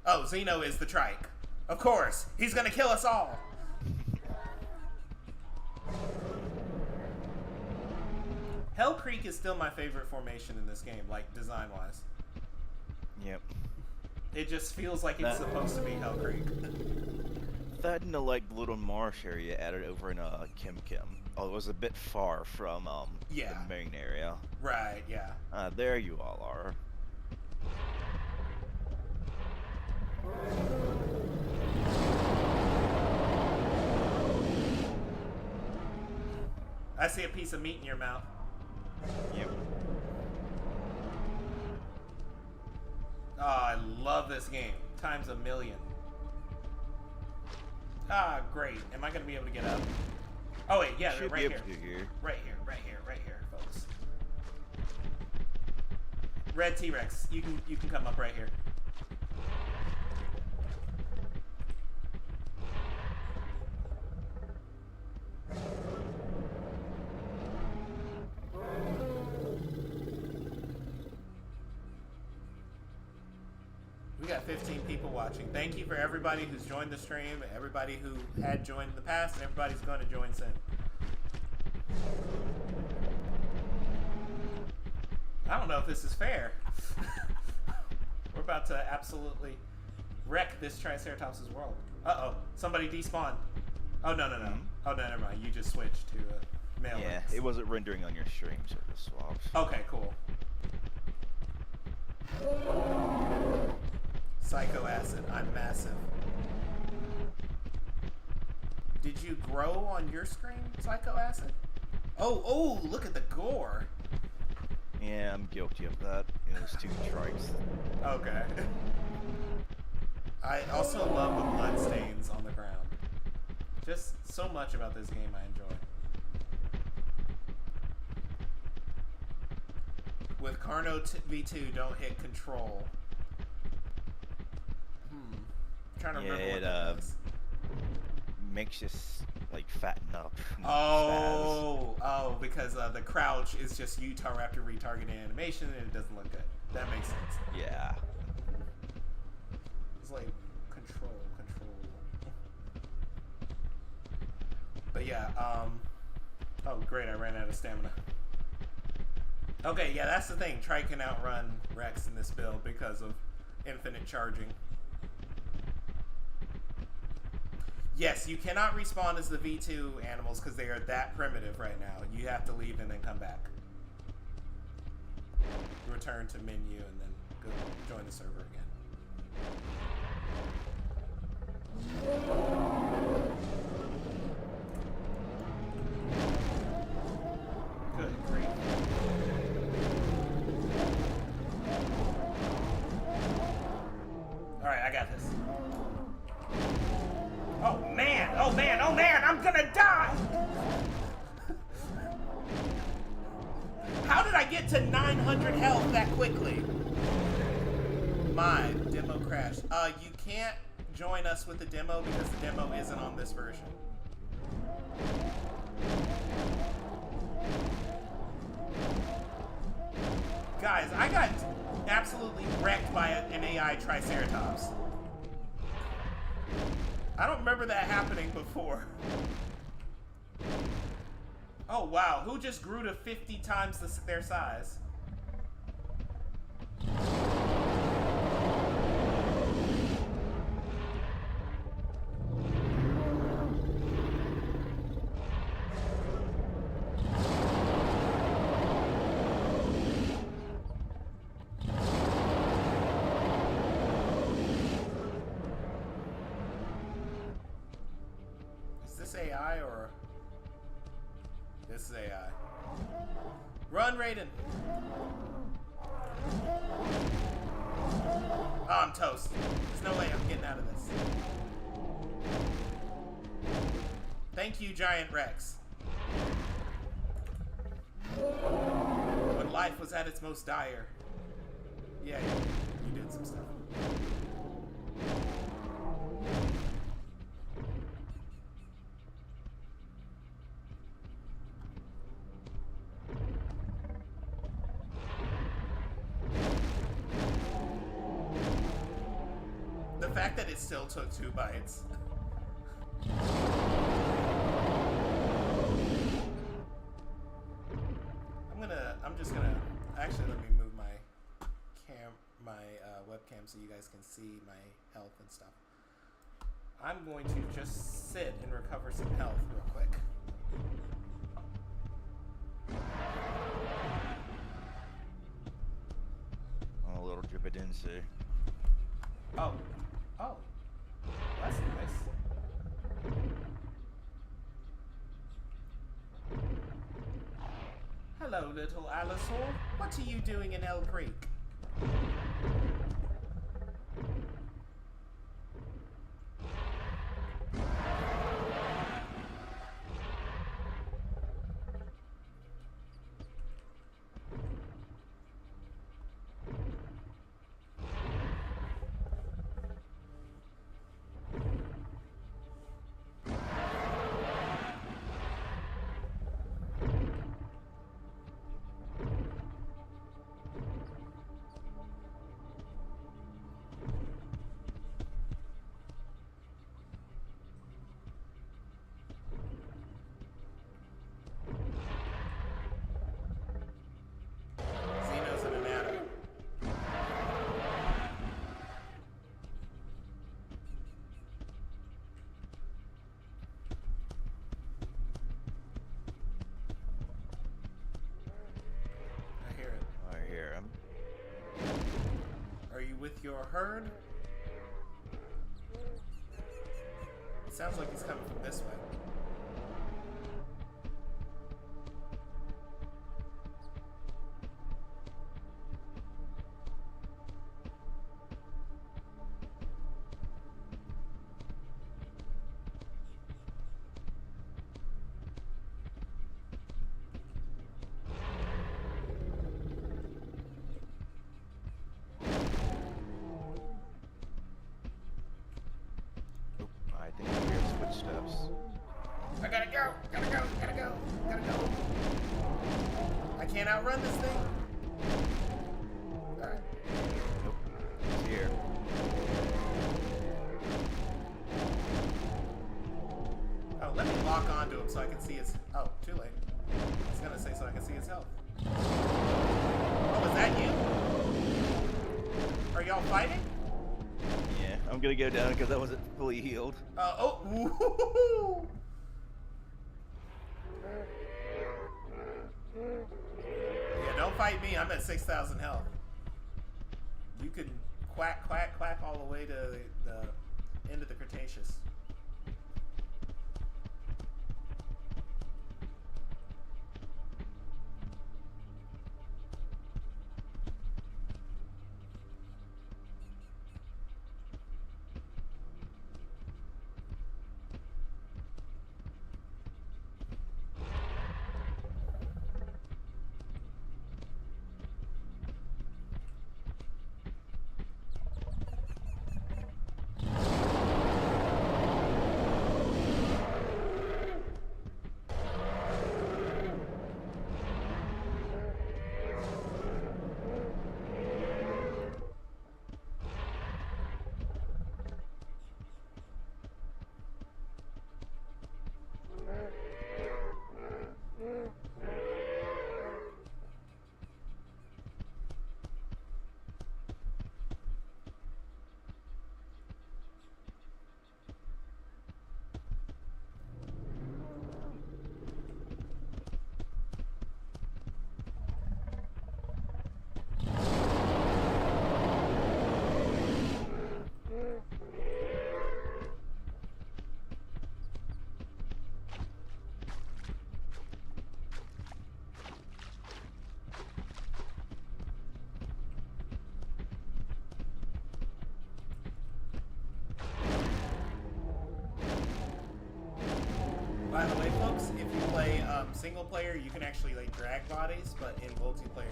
Oh, Xeno is the trike. Of course. He's gonna kill us all. Hell Creek is still my favorite formation in this game, like design-wise. Yep. It just feels like it's supposed to be Hell Creek. That and the little marsh area added over in Kim Kim. Oh, it was a bit far from the main area. Right, yeah. There you all are. I see a piece of meat in your mouth. Yep. Oh, I love this game. Times a million. Ah, great. Am I going to be able to get up? Oh, wait, yeah, they're right here. Right here, folks. Red T-Rex, you can come up right here. We got 15 people watching. Thank you for everybody who's joined the stream, everybody who had joined in the past, and everybody's going to join soon. I don't know if this is fair. We're about to absolutely wreck this Triceratops' world. Uh-oh, somebody despawned. Oh, no. Oh, no, never mind. You just switched to male. Yeah, it wasn't rendering on your stream, so it just swapped. Okay, cool. Psycho Acid, I'm massive. Did you grow on your screen, Psycho Acid? Oh, look at the gore. Yeah, I'm guilty of that. It was 2 trikes. Okay. I also love the blood stains on the ground. Just so much about this game I enjoy. With Carno V2, don't hit control. I'm trying to remember what that does. Makes you fatten up. Oh, because the crouch is just Utahraptor retargeting animation and it doesn't look good. That makes sense. Yeah. It's like control. But yeah, oh great, I ran out of stamina. Okay, yeah, that's the thing. Trike can outrun Rex in this build because of infinite charging. Yes, you cannot respawn as the V2 animals because they are that primitive right now. You have to leave and then come back. Return to menu and then go join the server again. Good grief. Alright, I got this. Oh man, I'm gonna die! How did I get to 900 health that quickly? My demo crashed. You can't join us with the demo because the demo isn't on this version. Guys, I got absolutely wrecked by an AI Triceratops. I don't remember that happening before. Oh wow, who just grew to 50 times their size? Is this AI or... This is AI. Run, Raiden! Oh, I'm toast. There's no way I'm getting out of this. Thank you, Giant Rex. When life was at its most dire. Yeah, you did some stuff. The fact that it still took 2 bites. I'm just gonna, actually let me move my webcam so you guys can see my health and stuff. I'm going to just sit and recover some health real quick. Oh, a little dripadency. Oh, that's nice. Hello, little Allosaur. What are you doing in Elk Creek? With your herd? It sounds like he's coming from this way. I gotta go! I can't outrun this thing? Alright. Nope. It's here. Oh, let me lock onto him so I can see his... Oh, too late. I was gonna say so I can see his health. Oh, was that you? Are y'all fighting? Yeah, I'm gonna go down because I wasn't fully healed. Oh! Yeah, don't fight me. I'm at 6,000 health. You can quack, quack, quack all the way to the end of the Cretaceous. play single player, you can actually like drag bodies, but in multiplayer,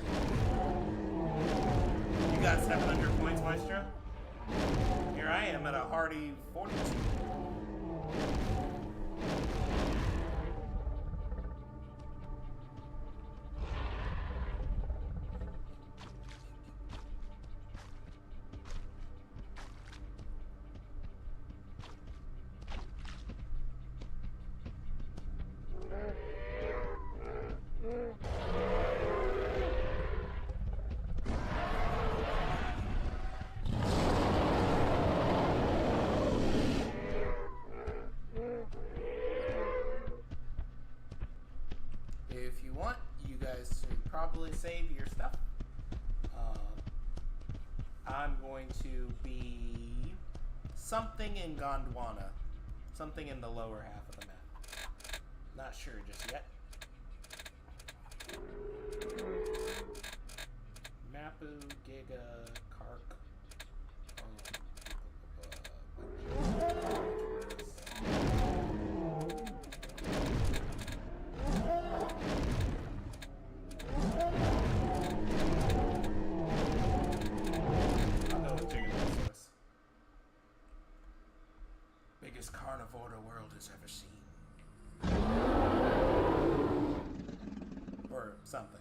you got 700 points, Maestro. Here I am at a hearty 42. If you want, you guys should probably save your stuff. I'm going to be something in Gondwana. Something in the lower half of the map. Not sure just yet. Mapu, Giga, Kark. Biggest carnivore the world has ever seen. Or something.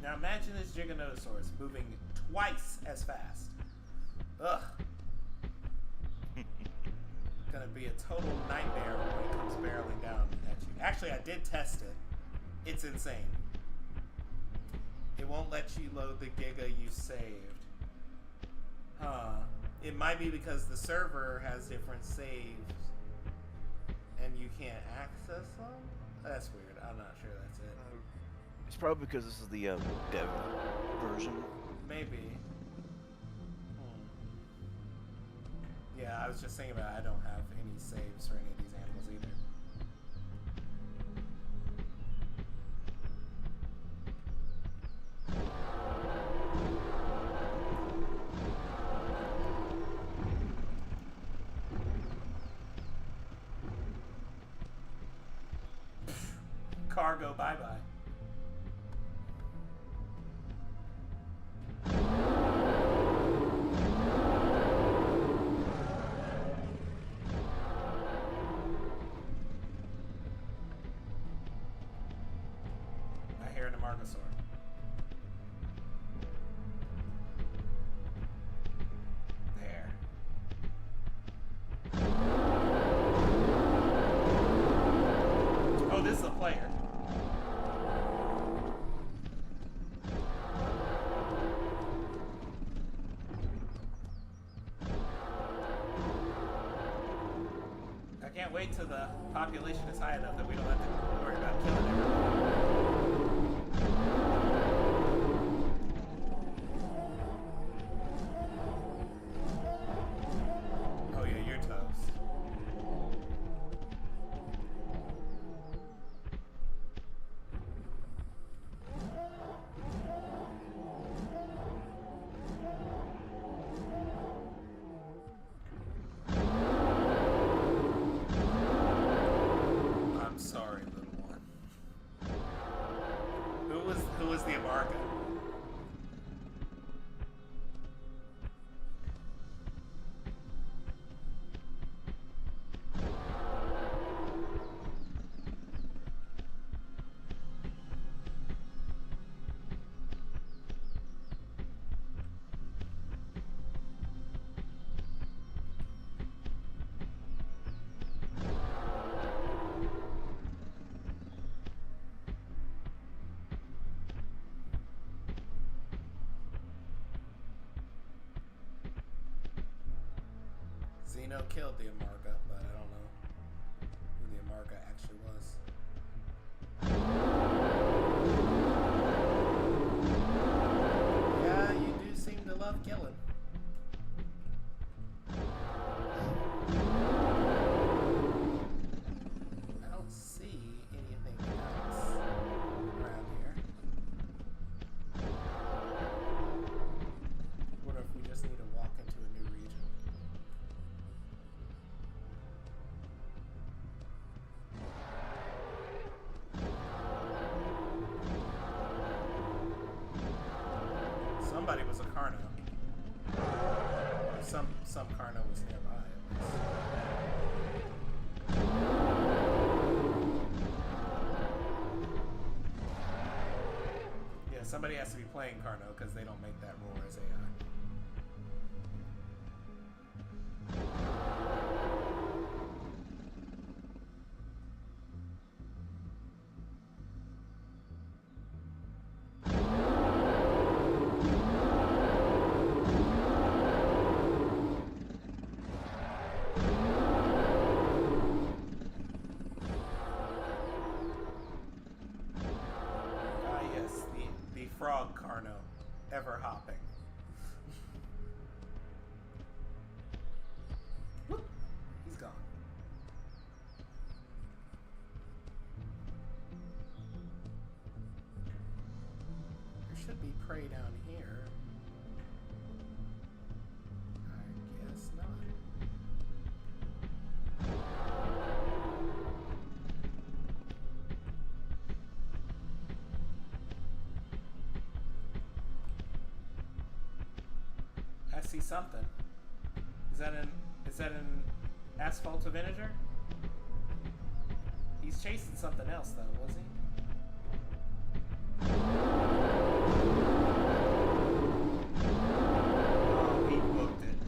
Now imagine this Giganotosaurus moving twice as fast. Ugh. Gonna be a total nightmare when it comes barreling down at you. Actually, I did test it. It's insane. It won't let you load the Giga you saved. Huh. It might be because the server has different saves and you can't access them? That's weird. I'm not sure that's it. It's probably because this is the dev version. Maybe. Yeah, I was just thinking about it. I don't have any saves for any of these animals either. Cargo, bye-bye. I hear an Amargosaur. There. Oh, this is a player. I can't wait till the population is high enough that we don't have to worry about killing everyone. Oh yeah, you're toast. I'm sorry, little one. Who was the Amarga? Zeno killed the Amarga, but I don't know who the Amarga actually was. Yeah, you do seem to love killing. I don't see anything else around here. What if we just need to walk into a new region? Somebody was a Carno. Or some Carno was nearby at least. Yeah, somebody has to be playing Carno because they don't make that roar as AI. Frog Carno, ever hopping. Whoop, he's gone. There should be prey down here. I guess not. I see something. Is that an asphalt of integer? He's chasing something else though, was he? Oh, he booked it.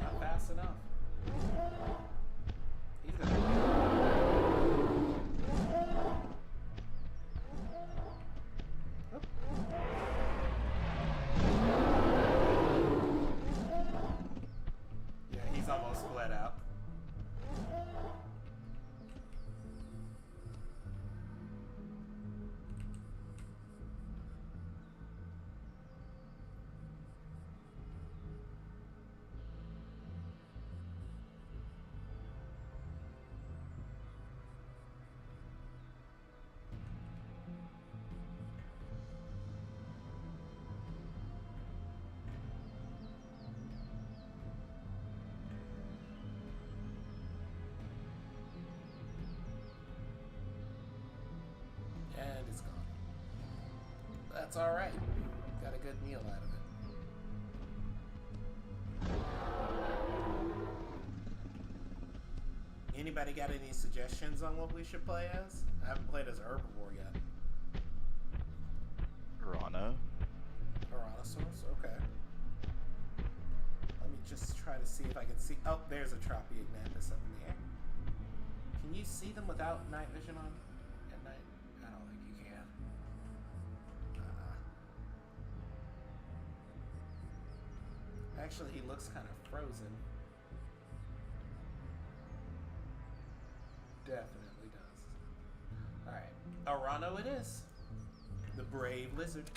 Not fast enough. He's gonna win. He's almost bled out. And it's gone. That's alright. Got a good meal out of it. Anybody got any suggestions on what we should play as? I haven't played as a herbivore yet. Piranha. Tyrannosaurus? Okay. Let me just try to see if I can see. Oh, there's a Tropiognathus up in the air. Can you see them without night vision on at night? I don't think you can. Actually, he looks kind of frozen. Definitely does. Alright. Arano it is. The brave lizard.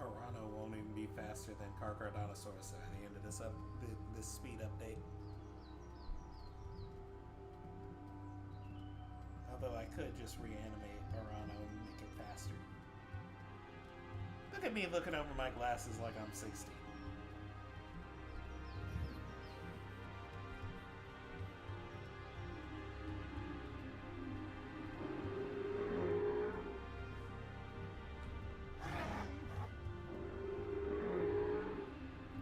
Arano won't even be faster than Carcharodontosaurus at the end of this speed update. Although I could just reanimate Arano and make it faster. But Look at me looking over my glasses like I'm 60.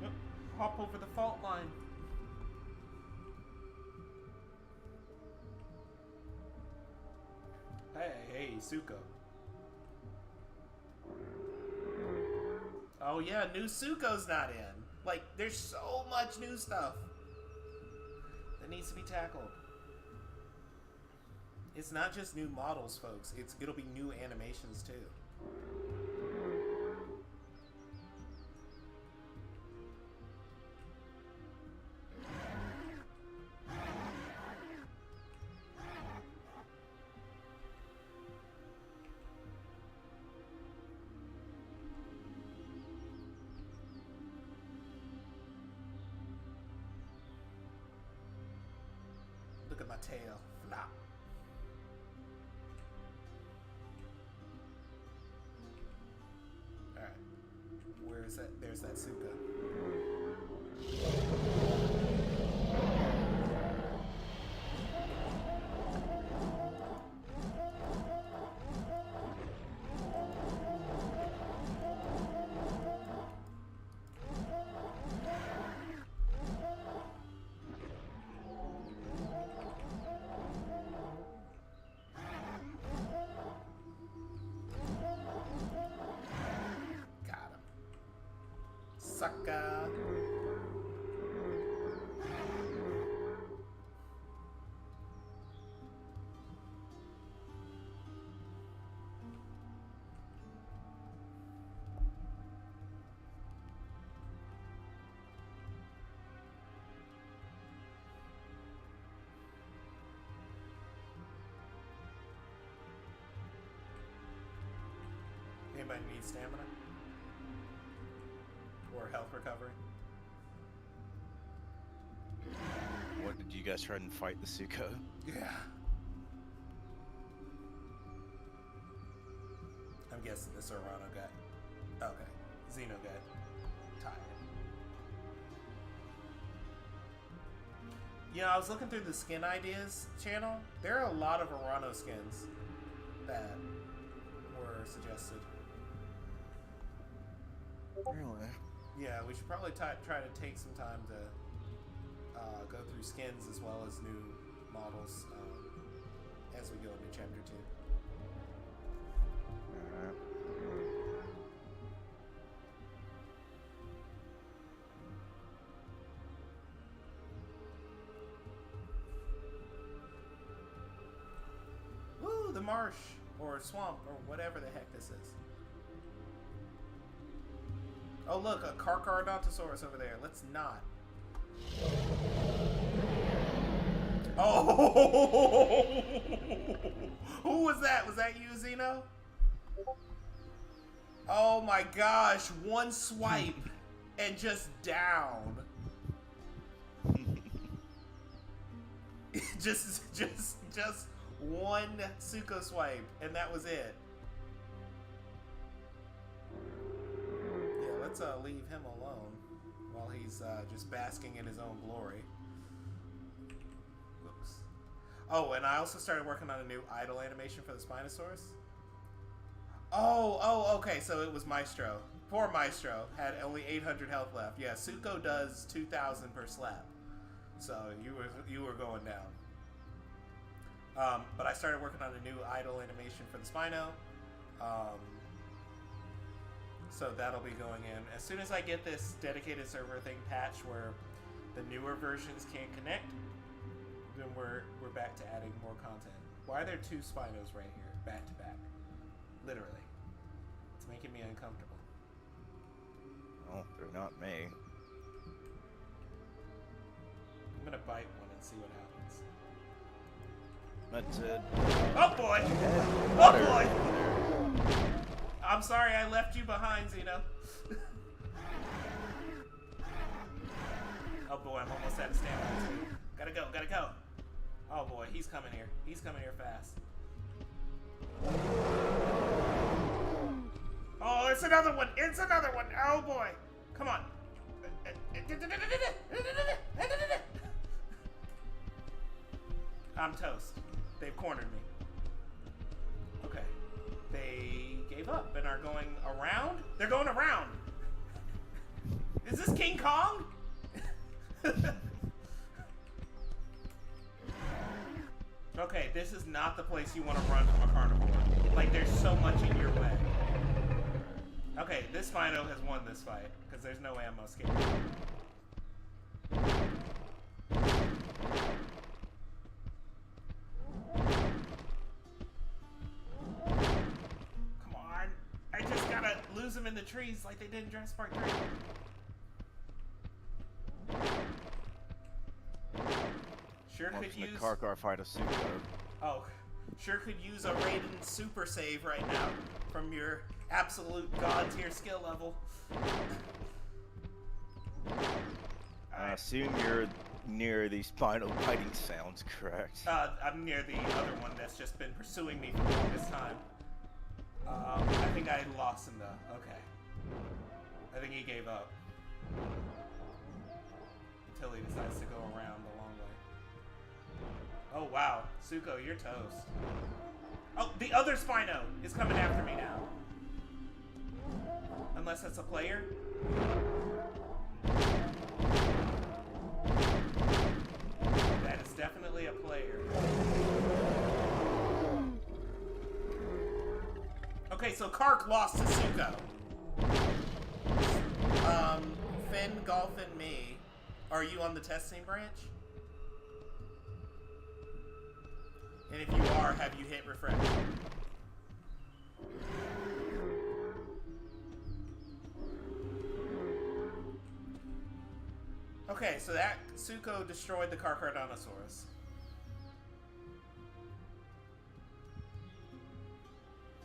Yep. Hop over the fault line. Hey, Suko. Oh yeah, new Suko's not in. Like, there's so much new stuff that needs to be tackled. It's not just new models, folks. It'll be new animations too. Look at my tail flop. Alright. Where is that? There's that Suka. Sucker. Anybody need stamina? Or health recovery? What, did you guys try and fight the Suko? Yeah. I'm guessing the Serrano guy. Okay. Xeno guy. Tired. You know, I was looking through the skin ideas channel. There are a lot of Arano skins that were suggested. Really? Yeah, we should probably try to take some time to go through skins as well as new models as we go into Chapter 2. Alright. Woo, the marsh, or swamp, or whatever the heck this is. Oh look, a Carcharodontosaurus over there. Let's not. Oh! Who was that? Was that you, Xeno? Oh my gosh, one swipe and just down. just one Suko swipe and that was it. Let's leave him alone while he's just basking in his own glory. Whoops. Oh, and I also started working on a new idle animation for the Spinosaurus. Oh, okay, so it was Maestro. Poor Maestro had only 800 health left. Yeah, Suko does 2,000 per slap. So you were going down. But I started working on a new idle animation for the Spino. So that'll be going in. As soon as I get this dedicated server thing patched where the newer versions can't connect, then we're back to adding more content. Why are there two Spinos right here, back to back? Literally. It's making me uncomfortable. Oh, they're not me. I'm gonna bite one and see what happens. That's it. Oh boy! Water. Oh boy! I'm sorry I left you behind, Xeno. Oh boy, I'm almost out of stamina too. Gotta go. Oh boy, he's coming here. He's coming here fast. Oh, Oh, it's another one. It's another one. Oh, boy. Come on. I'm toast. They've cornered me. Okay. They gave up and are going around? They're going around. Is this King Kong? Okay, this is not the place you want to run from a carnivore. Like, there's so much in your way. Okay, this Spino has won this fight, because there's no ammo escape. Come on. I just gotta lose them in the trees like they did in Jurassic Park 3. Sure could use... the car fight of Suko. Oh, sure could use a Raiden super save right now from your absolute god tier skill level. I assume you're near the Spino fighting sounds, correct? I'm near the other one that's just been pursuing me for the longest time. I think I lost him though. Okay. I think he gave up. Until he decides to go around the long way. Oh wow, Suko, you're toast. Oh, the other Spino is coming after me now. Unless that's a player. That is definitely a player. Okay, so Kark lost to Suko. Finn, Golf, and me. Are you on the testing branch? And if you are, have you hit refresh? Okay, so that Suko destroyed the Carcharodontosaurus.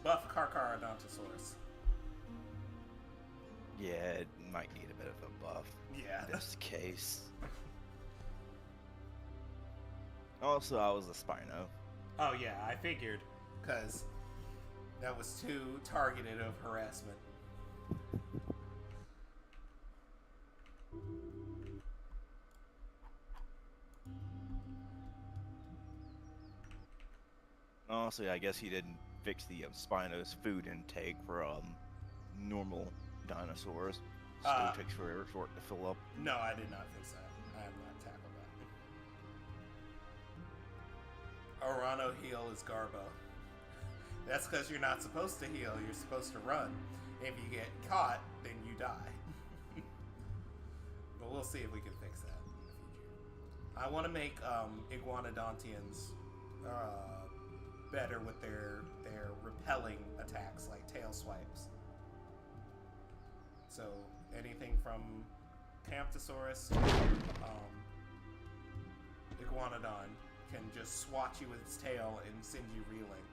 Buff Carcharodontosaurus. Yeah, it might need a bit of a buff. Yeah. If that's the case. Also, I was a Spino. Oh yeah, I figured, because that was too targeted of harassment. Honestly, I guess he didn't fix the Spino's food intake for normal dinosaurs. Still takes forever for it to fill up. No, I did not fix that. I have not tackled that. Orano heal is Garbo. That's because you're not supposed to heal, you're supposed to run. If you get caught, then you die. But we'll see if we can fix that in the future. I want to make Iguanodontians better with their repelling attacks, like tail swipes. So anything from Camptosaurus to Iguanodon can just swat you with its tail and send you reeling.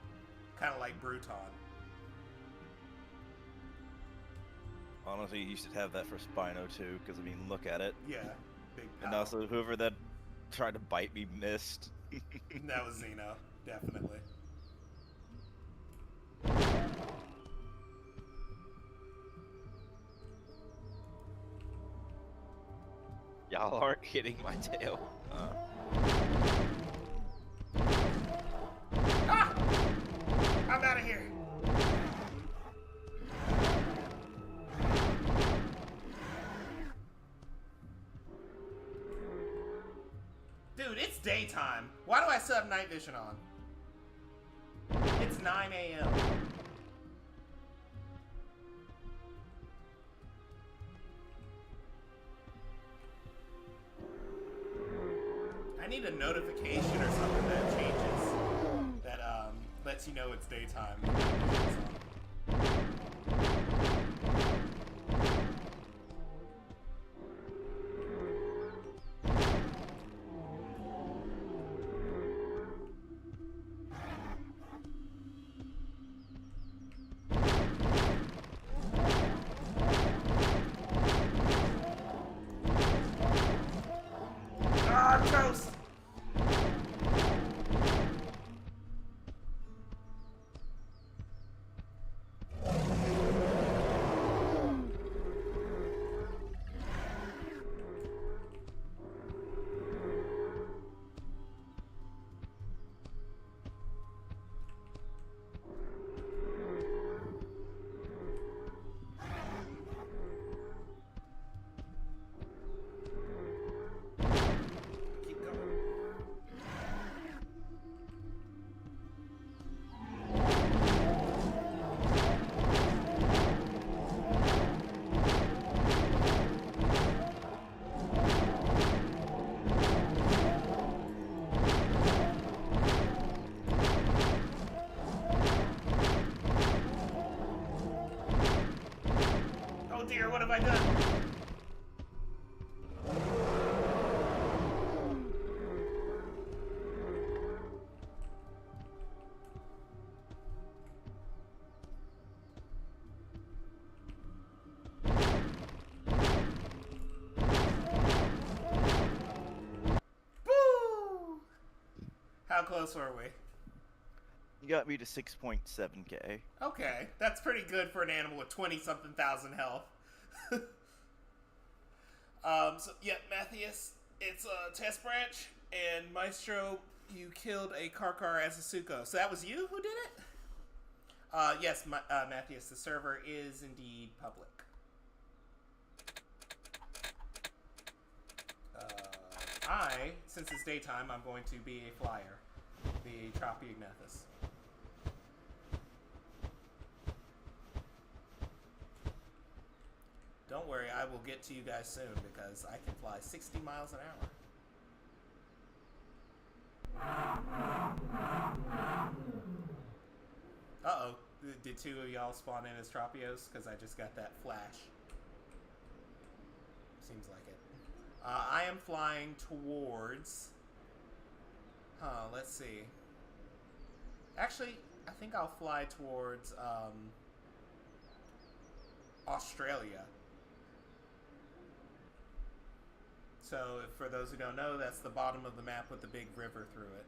Kind of like Bruton. Honestly, you should have that for Spino too, because I mean, look at it. Yeah, big pal. And also, whoever that tried to bite me missed. That was Xeno, definitely. Y'all aren't hitting my tail. Ah! I'm out of here. Dude, it's daytime. Why do I still have night vision on? It's 9 a.m. I need a notification or something that changes, that lets you know it's daytime. Ah, toast! have I done? Boo! How close were we? You got me to 6.7k. Okay, that's pretty good for an animal with 20-something thousand health. So, yeah, Matthias, it's a test branch, and Maestro, you killed a Karkar as a Suko. So that was you who did it? Yes, Matthias, the server is indeed public. Since it's daytime, I'm going to be a flyer. The Tropiognathus. Don't worry, I will get to you guys soon because I can fly 60 miles an hour. Uh-oh. Did two of y'all spawn in as Tropios? Because I just got that flash. Seems like it. I am flying towards... let's see. Actually, I think I'll fly towards, Australia. So, for those who don't know, that's the bottom of the map with the big river through it.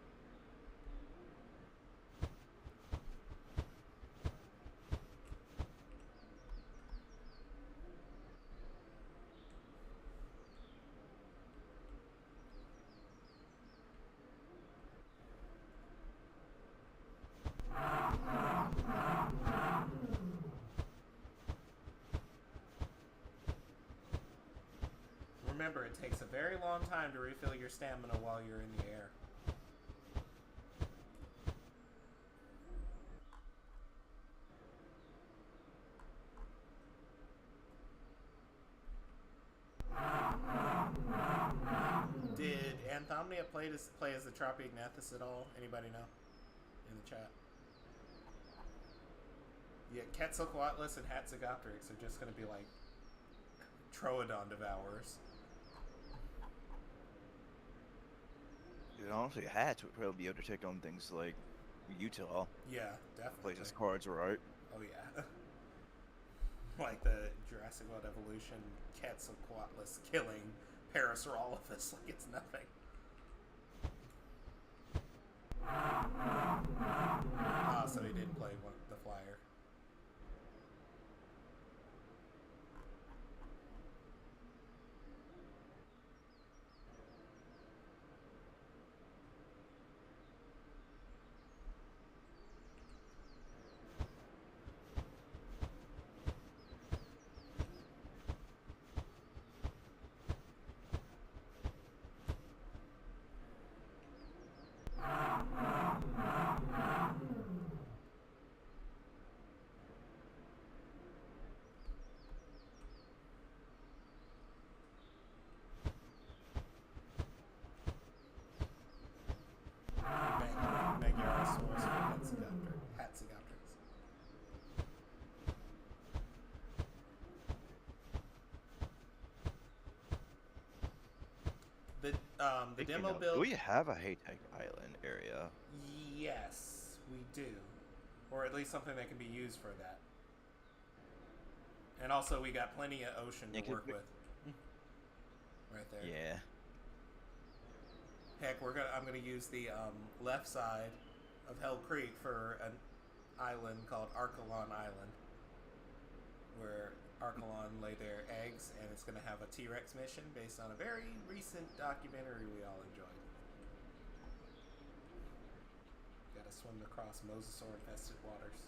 Remember, it takes a very long time to refill your stamina while you're in the air. Did Anthomnia play as the Tropiognathus at all? Anybody know? In the chat. Yeah, Quetzalcoatlus and Hatzegopteryx are just going to be like Troodon devourers. Dude, honestly, hats would probably be able to take on things like Utah. Yeah, definitely. Places cards right. Oh yeah. Like the Jurassic World Evolution Quetzalcoatlus killing Parasaurolophus like it's nothing. So he didn't play the flyer. The demo build... Do we have a Haytag Island area? Yes, we do. Or at least something that can be used for that. And also we got plenty of ocean to work with. Right there. Yeah. Heck, I'm gonna use the left side of Hell Creek for an island called Archelon Island, where Archelon lay their eggs, and it's gonna have a T-Rex mission based on a very recent documentary we all enjoyed. Gotta swim across mosasaur-infested waters.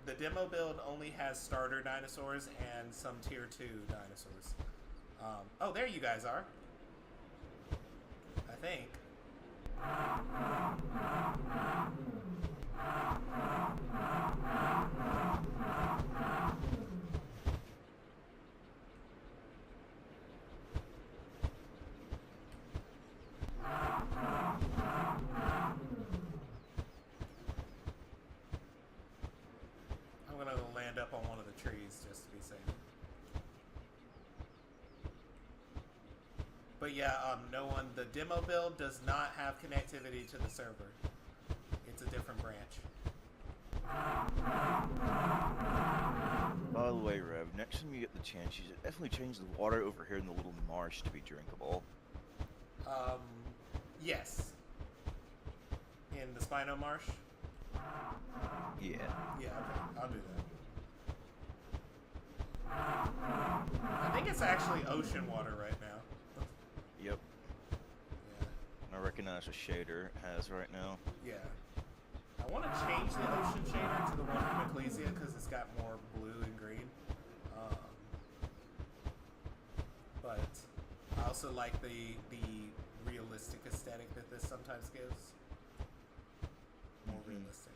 The demo build only has starter dinosaurs and some tier 2 dinosaurs. Oh, there you guys are. I think. But yeah, no one. The demo build does not have connectivity to the server. It's a different branch. By the way, Rev, next time you get the chance, you should definitely change the water over here in the little marsh to be drinkable. Yes. In the Spino Marsh? Yeah. Yeah, okay. I'll do that. I think it's actually ocean water right now. Yep. Yeah. I recognize what shader it has right now. Yeah. I want to change the ocean shader to the one from Ecclesia because it's got more blue and green. But I also like the realistic aesthetic that this sometimes gives. More realistic.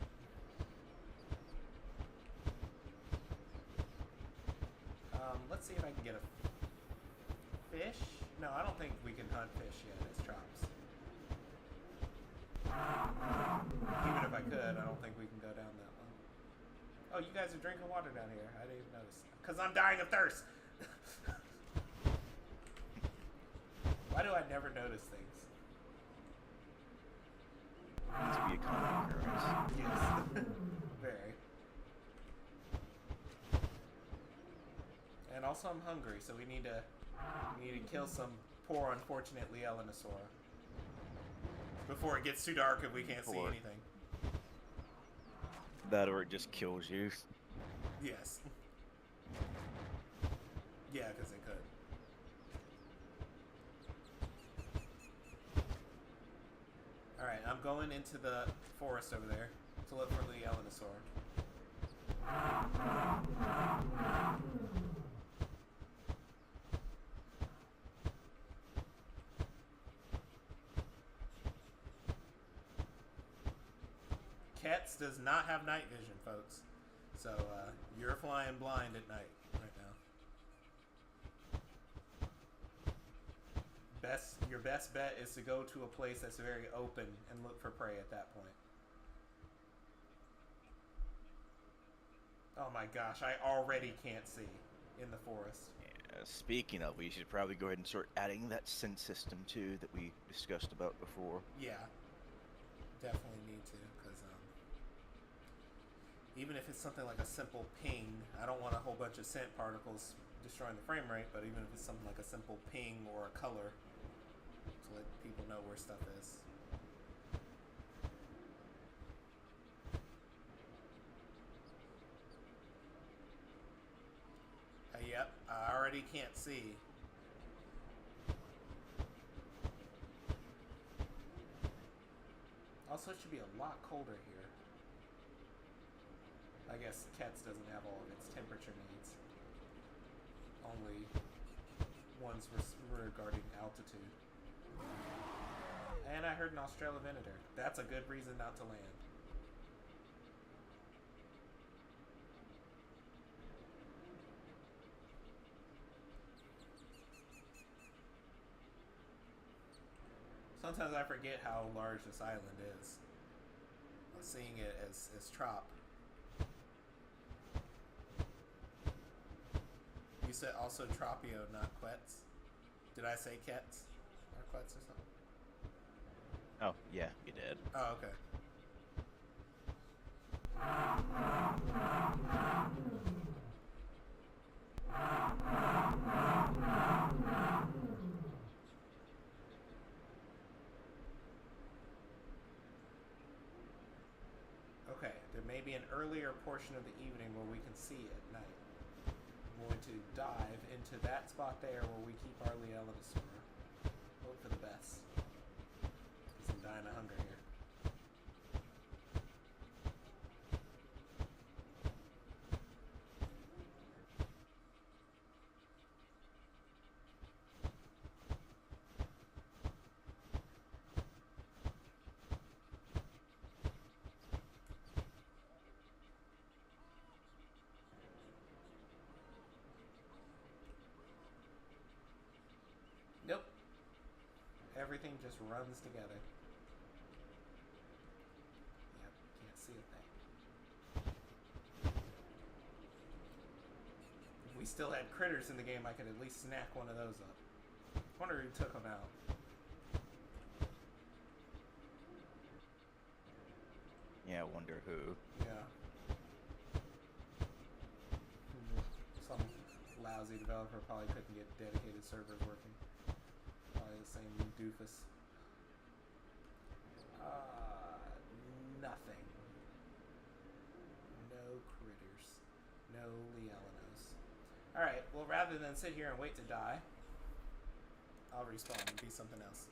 Let's see if I can get a fish. No, I don't think we can hunt fish yet. It's traps. Even if I could, I don't think we can go down that one. Oh, you guys are drinking water down here. I didn't even notice. Because I'm dying of thirst. Why do I never notice things? It needs to be a common occurrence. Yes. Very. And also I'm hungry, so we need to kill some poor unfortunate Lielenosaur before it gets too dark and we can't see anything. That or it just kills you. Yes. Yeah, because it could. Alright, I'm going into the forest over there to look for the Lielenosaur. Kets does not have night vision, folks. So, you're flying blind at night right now. Your best bet is to go to a place that's very open and look for prey at that point. Oh my gosh, I already can't see in the forest. Yeah, speaking of, we should probably go ahead and start adding that scent system too that we discussed about before. Yeah, definitely need to, because even if it's something like a simple ping, I don't want a whole bunch of scent particles destroying the frame rate, but even if it's something like a simple ping or a color to let people know where stuff is. Yep, I already can't see. Also, it should be a lot colder here. I guess Kets doesn't have all of its temperature needs. Only ones regarding altitude. And I heard an Australovenator. That's a good reason not to land. Sometimes I forget how large this island is. I'm seeing it as Trop. You said also Tropio, not Quetz. Did I say Kets? Or Quetz or something? Oh, yeah, you did. Oh, okay. Okay, there may be an earlier portion of the evening where we can see at night. I'm going to dive into that spot there where we keep our Lielenosaur. Hope for the best. Because I'm dying of hunger here. Nope. Everything just runs together. Yep, can't see a thing. If we still had critters in the game, I could at least snack one of those up. Wonder who took him out. Yeah, I wonder who. Yeah. Some lousy developer probably couldn't get dedicated servers working. Probably the same doofus. Nothing. No critters. No Lielanos. Alright, well rather than sit here and wait to die, I'll respawn and be something else.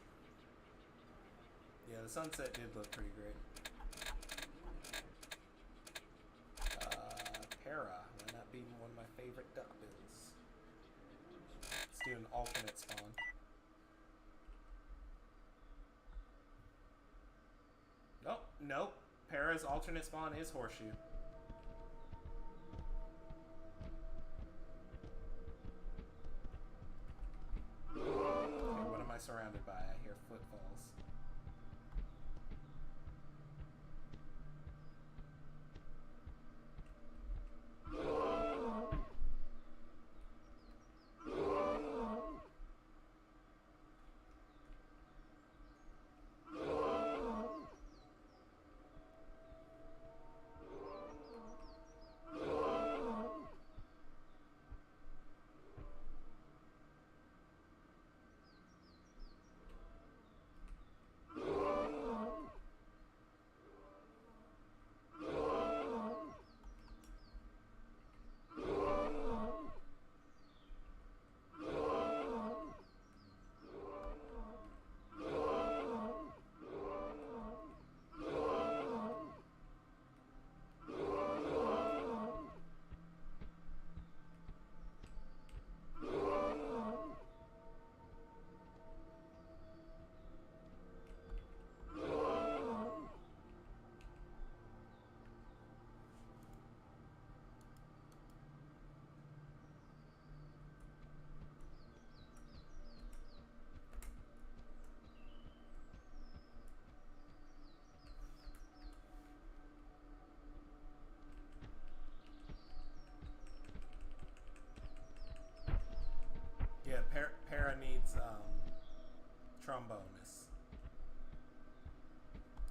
Yeah, the sunset did look pretty great. Para. Why not be one of my favorite duck builds? Let's do an alternate spawn. Oh, nope. Para's alternate spawn is Horseshoe. Okay, what am I surrounded by? I hear footfalls. Yeah, Para needs Trombonus.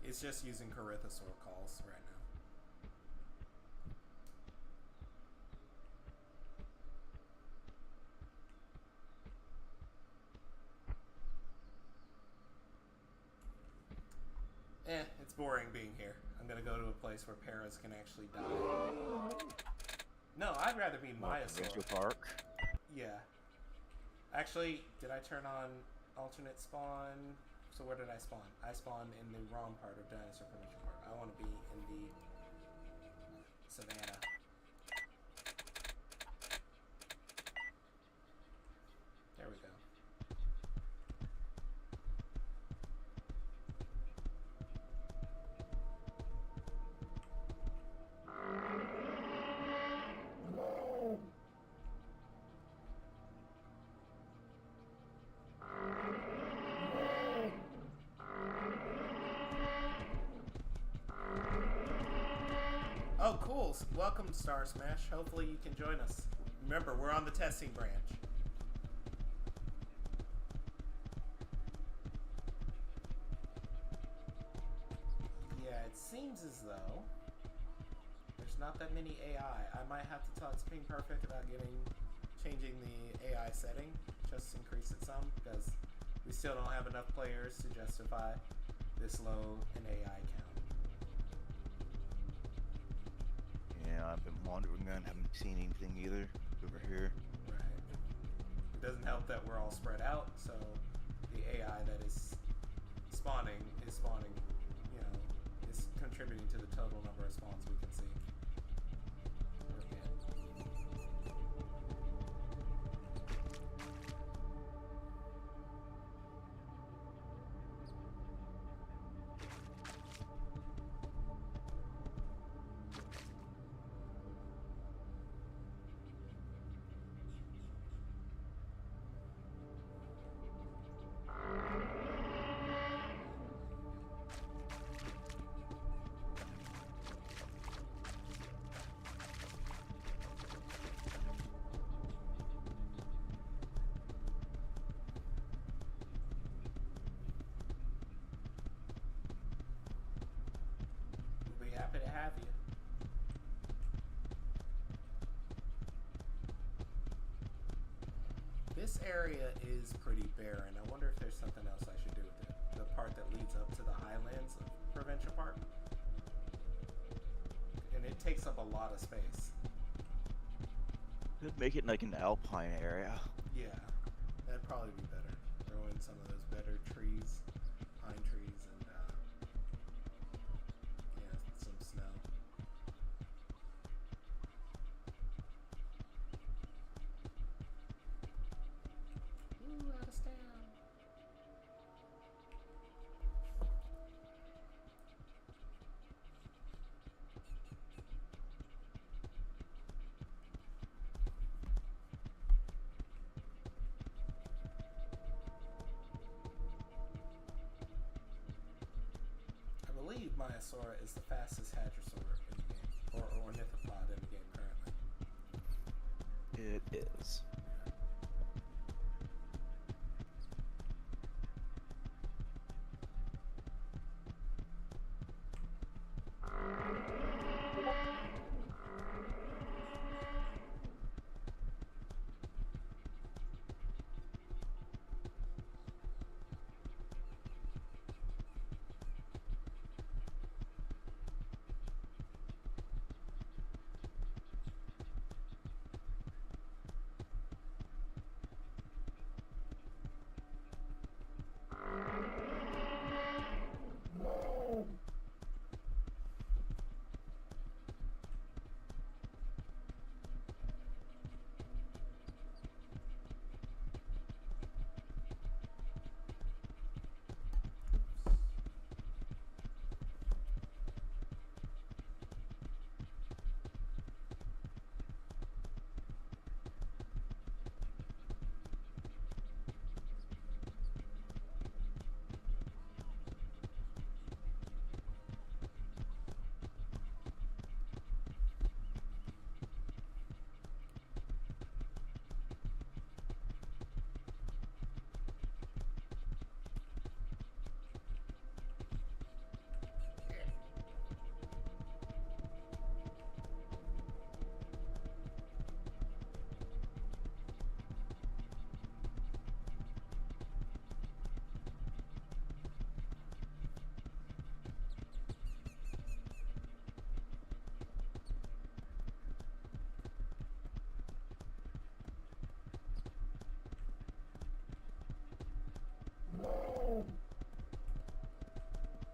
It's just using Corythosaur calls right now. It's boring being here. I'm gonna go to a place where Paras can actually die. No, I'd rather be Myosaur. Park. Yeah. Actually, did I turn on alternate spawn? So where did I spawn? I spawned in the wrong part of Dinosaur Provincial Park. I want to be in the savannah. There we go. Oh, cool. Welcome, Star Smash. Hopefully you can join us. Remember, we're on the testing branch. Yeah, it seems as though there's not that many AI. I might have to talk to Ping Perfect about changing the AI setting, just increase it some, because we still don't have enough players to justify this low an AI count. Yeah, I've been wandering around, haven't seen anything either over here. Right. It doesn't help that we're all spread out, so the AI that is spawning, you know, is contributing to the total number of spawns we can see. have you. This area is pretty barren. I wonder if there's something else I should do with it. The part that leads up to the highlands of Provincial Park. And it takes up a lot of space. Could make it like an alpine area. Yeah, that'd probably be better. Throw in some of those better trees, pine trees, and yeah, some snow. Ooh, out of stamina. I believe Maiasaura is the fastest hadrosaur in the game, or ornithopod in the game currently. It is.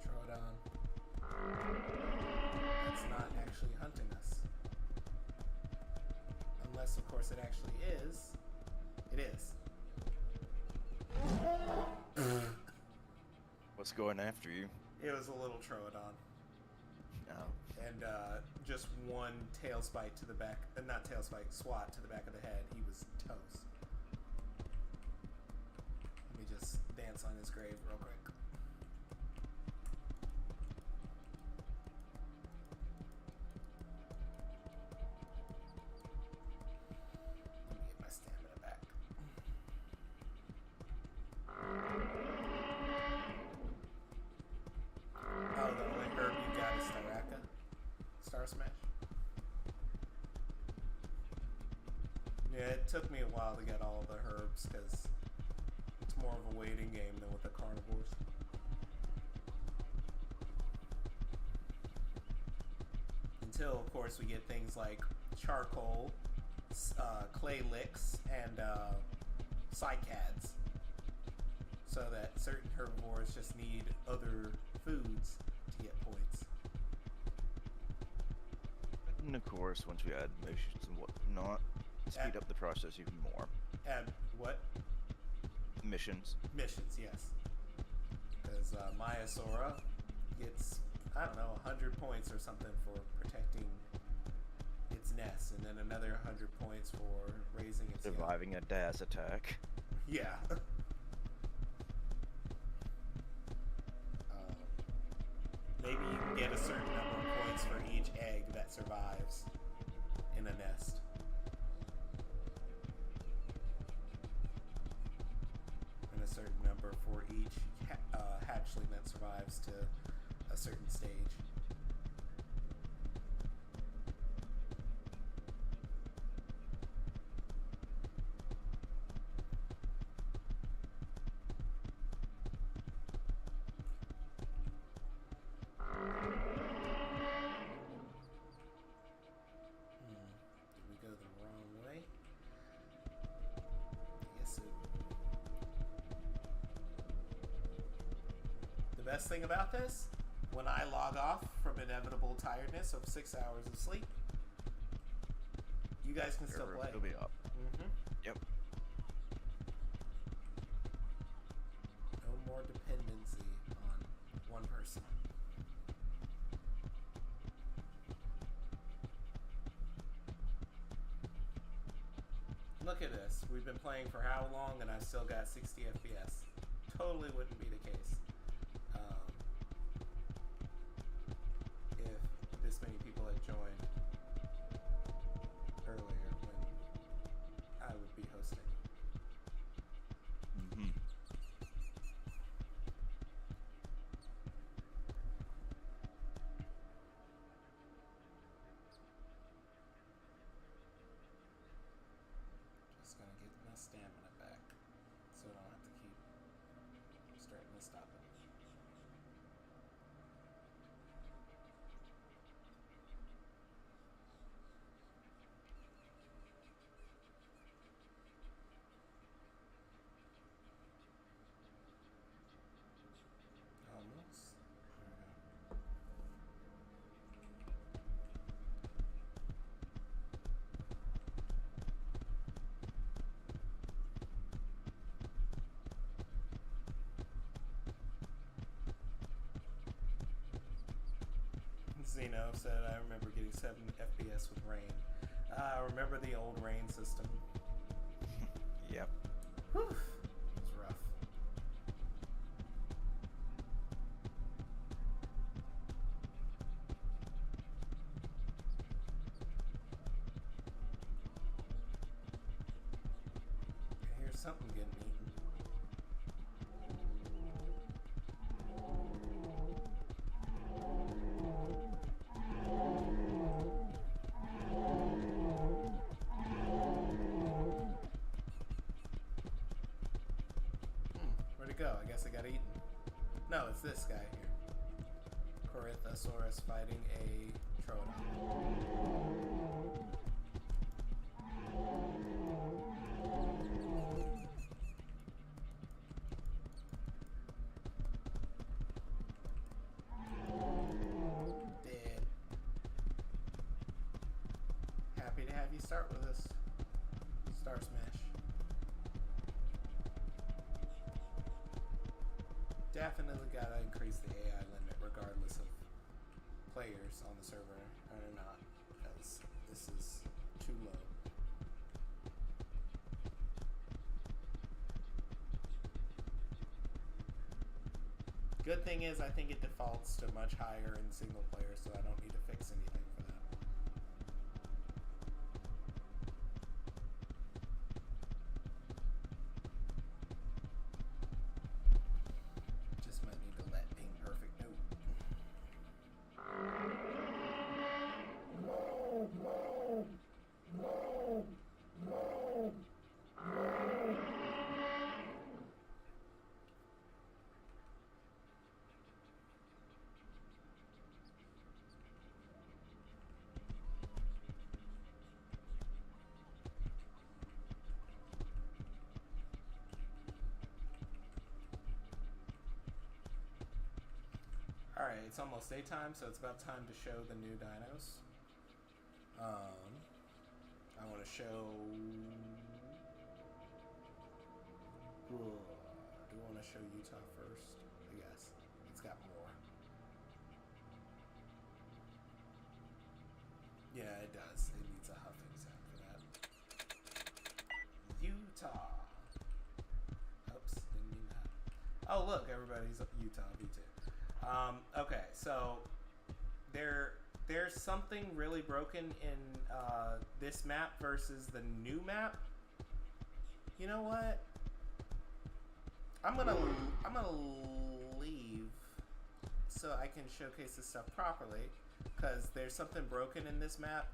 Troodon. It's not actually hunting us. Unless, of course, it actually is. It is. What's going after you? It was a little Troodon. No. And just one tail spike to the back. Not tail spike, swat to the back of the head. He was toast. Let me just dance on his grave real quick. Let me get my stamina back. Oh, the only herb you got is Staraka? Star Smash? Yeah, it took me a while to get all the herbs because it's more of a waiting game than with the carnivores. Until, of course, we get things like charcoal, clay licks, and cycads. So that certain herbivores just need other foods to get points. And of course, once we add missions and whatnot, speed up the process even more. Add what? Missions. Missions, yes. Because Maiasaura gets, I don't know, 100 points or something for protecting its nest, and then another 100 points for raising its young. Surviving a DAS attack. Yeah. Maybe you can get a certain number of points for each egg that survives in a nest. And a certain number for each hatchling that survives to a certain stage. best thing about this, when I log off from inevitable tiredness of 6 hours of sleep, you guys can still play. It'll be up. Mm-hmm. Yep. No more dependency on one person. Look at this. We've been playing for how long, and I've still got 60 FPS. Totally wouldn't be the case if this many people had joined earlier when I would be hosting. Mm-hmm. Just gonna get my stamina back so I don't have to keep starting to stop it. Almost. Zeno said, I remember getting 7 FPS with rain. I remember the old rain system. Yep. Whew. It was rough. I hear something getting eaten. Where'd it go? I guess it got eaten. No, it's this guy here. Corythosaurus fighting a Troodon. Dead. Happy to have you start with us. Star Smash. Definitely gotta increase the AI limit regardless of players on the server or not, because this is too low. Good thing is I think it defaults to much higher in single player, so I don't need to fix anything for that. Just might need to let Ping Perfect know. Alright, it's almost daytime, so it's about time to show the new dinos. I want to show... Do I want to show Utah first? I guess. It's got more. Yeah, it does. It needs a huffing sound for that. Utah. Oops, didn't mean that. Oh, look, everybody's Utah V2. Okay, so there's something really broken in this map versus the new map. You know what? I'm gonna leave so I can showcase this stuff properly, because there's something broken in this map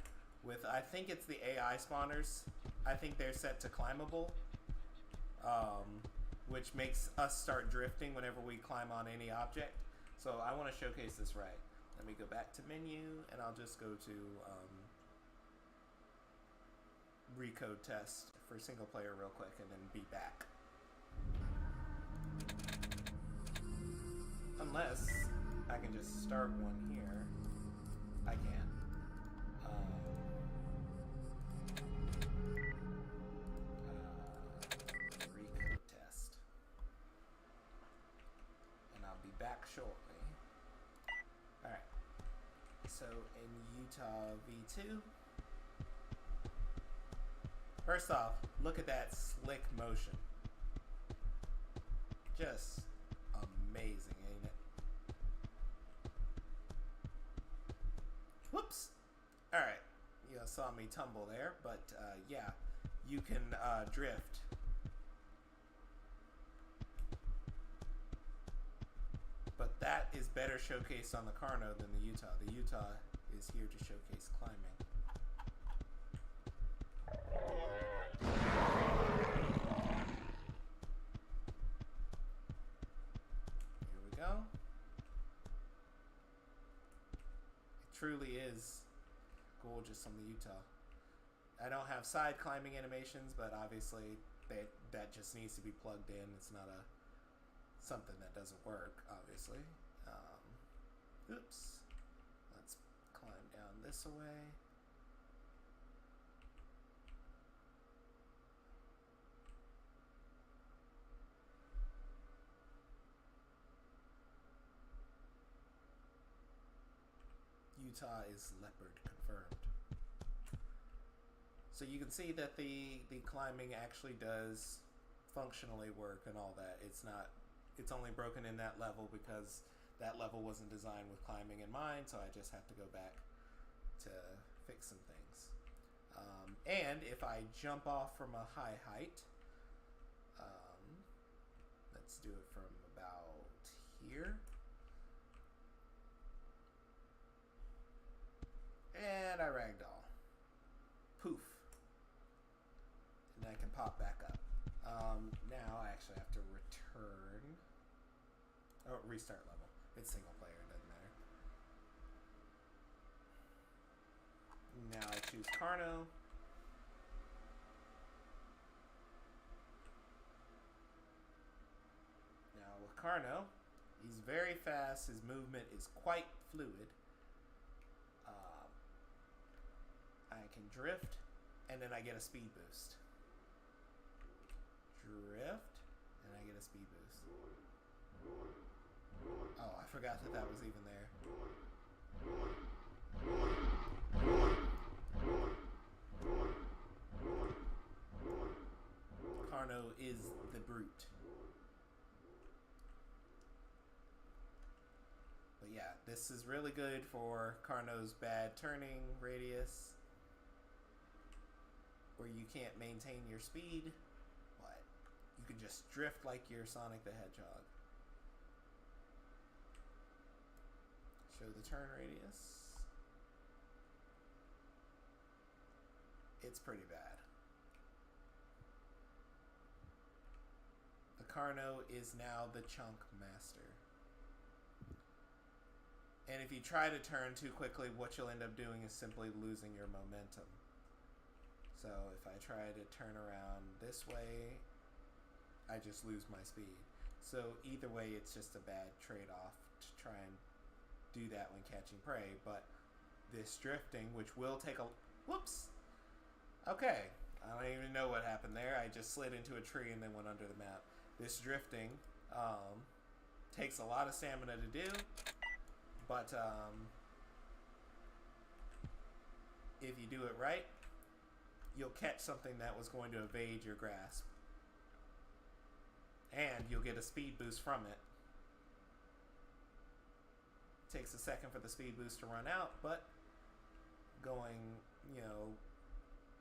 with, I think it's the AI spawners. I think they're set to climbable, which makes us start drifting whenever we climb on any object. So I want to showcase this right. Let me go back to menu, and I'll just go to recode test for single player real quick, and then be back. Unless start one here. I can. Recode test. And I'll be back shortly. Alright. So in Utah V2. First off, look at that slick motion. Just amazing, ain't it? Whoops. Alright. You saw me tumble there, but yeah, you can drift. But that is better showcased on the Carno than the Utah. The Utah is here to showcase climbing. Here we go. It truly is gorgeous on the Utah. I don't have side climbing animations, but obviously that just needs to be plugged in. It's not something that doesn't work, obviously. Oops. Let's climb down this way. Utah is leopard confirmed. So you can see that the climbing actually does functionally work and all that. It's only broken in that level because that level wasn't designed with climbing in mind, so I just have to go back to fix some things. And if I jump off from a high height, let's do it from about here. And I ragdoll. Poof. And I can pop back up. Now I actually have to return. Oh, restart level. It's single player, it doesn't matter. Now I choose Carno. Now with Carno, he's very fast. His movement is quite fluid. I can drift, and then I get a speed boost. Drift, and I get a speed boost. Oh, I forgot that was even there. Carno is the brute. But yeah, this is really good for Carno's bad turning radius, where you can't maintain your speed, but you can just drift like you're Sonic the Hedgehog. Show the turn radius. It's pretty bad. The Carno is now the chunk master. And if you try to turn too quickly, what you'll end up doing is simply losing your momentum. So if I try to turn around this way, I just lose my speed. So either way, it's just a bad trade-off to try and do that when catching prey. But this drifting, which will take a... Whoops! Okay. I don't even know what happened there. I just slid into a tree and then went under the map. This drifting takes a lot of stamina to do. But if you do it right, you'll catch something that was going to evade your grasp. And you'll get a speed boost from it. Takes a second for the speed boost to run out, but going,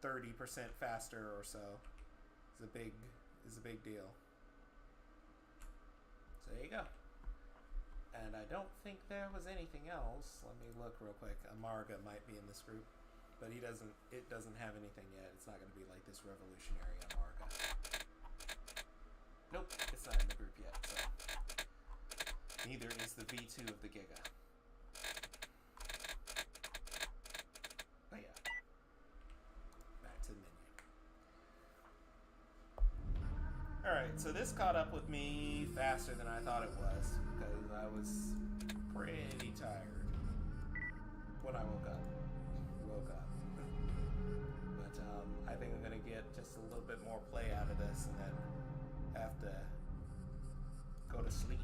30% faster or so is a big deal. So there you go. And I don't think there was anything else. Let me look real quick. Amarga might be in this group, but it doesn't have anything yet. It's not going to be like this revolutionary Amarga. Nope, it's not in the group yet. So neither is the V2 of the Giga. But yeah, back to the menu. Alright, so this caught up with me faster than I thought it was, because I was pretty tired when I woke up. But I think I'm gonna get just a little bit more play out of this, and then have to go to sleep.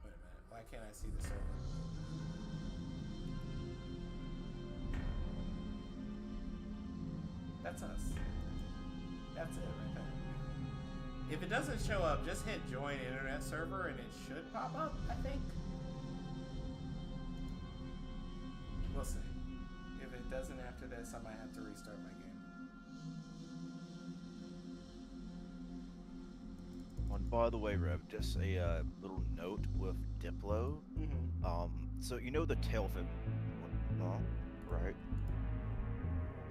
Wait a minute. Why can't I see the server? That's us. That's it right there. If it doesn't show up, just hit join internet server and it should pop up, I think. We'll see. If it doesn't after this, I might have to restart my game. And by the way, Rev, just a little note with Diplo. Mm-hmm. So you know the tail fin, right?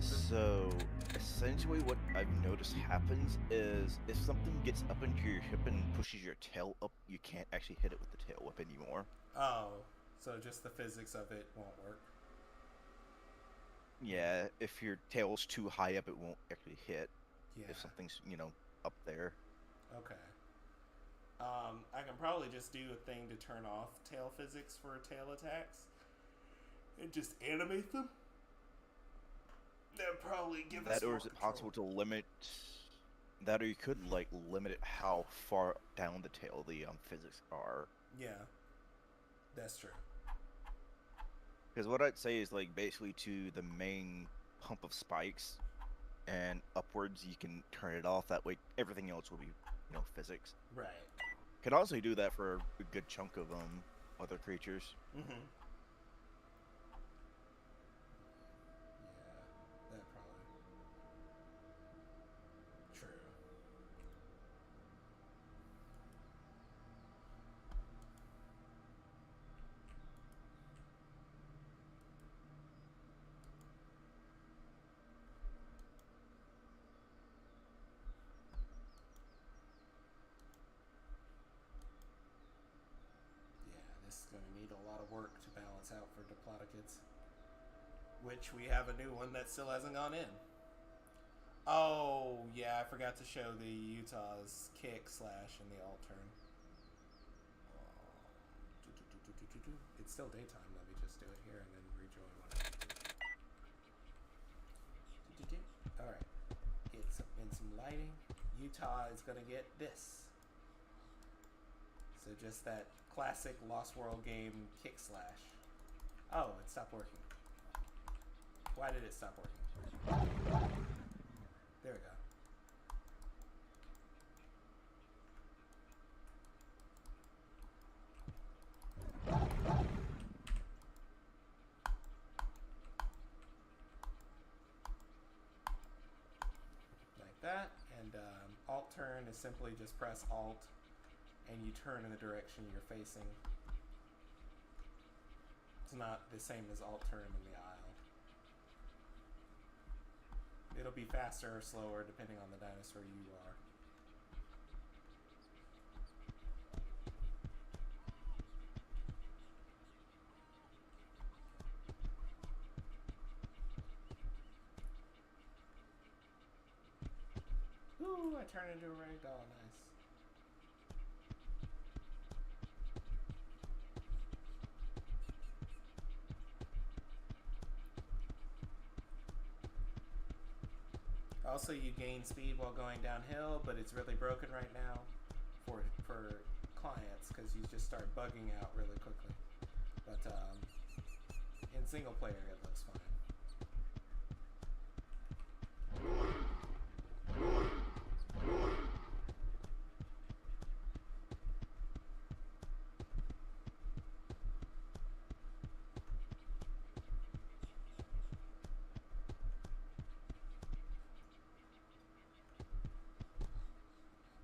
So essentially, what I've noticed happens is if something gets up into your hip and pushes your tail up, you can't actually hit it with the tail whip anymore. Oh, so just the physics of it won't work. Yeah, if your tail's too high up, it won't actually hit. Yeah. If something's, up there. Okay. I can probably just do a thing to turn off tail physics for tail attacks and just animate them. That'd probably give us That, or more is it control. possible to limit that, or you could limit it how far down the tail the physics are? Yeah, that's true. Because what I'd say is basically to the main pump of spikes and upwards, you can turn it off. That way, everything else will be physics. Right. Could also do that for a good chunk of other creatures. Mm-hmm. Yeah, that probably. True. Yeah, this is going to need a lot of work to balance out for Diplodocus. Which we have a new one that still hasn't gone in. Oh, yeah, I forgot to show the Utah's kick slash in the alt turn. It's still daytime. Let me just do it here and then rejoin when I need to. Alright. Get in some lighting. Utah is going to get this. So just that classic Lost World game kick slash. Oh, it stopped working. Why did it stop working? There we go. Like that. And alt turn is simply just press alt and you turn in the direction you're facing. It's not the same as alt turn in the aisle. It'll be faster or slower depending on the dinosaur you are. Ooh, I turned into a ragdoll. Nice. Also, you gain speed while going downhill, but it's really broken right now for clients because you just start bugging out really quickly. But in single player, it looks fine.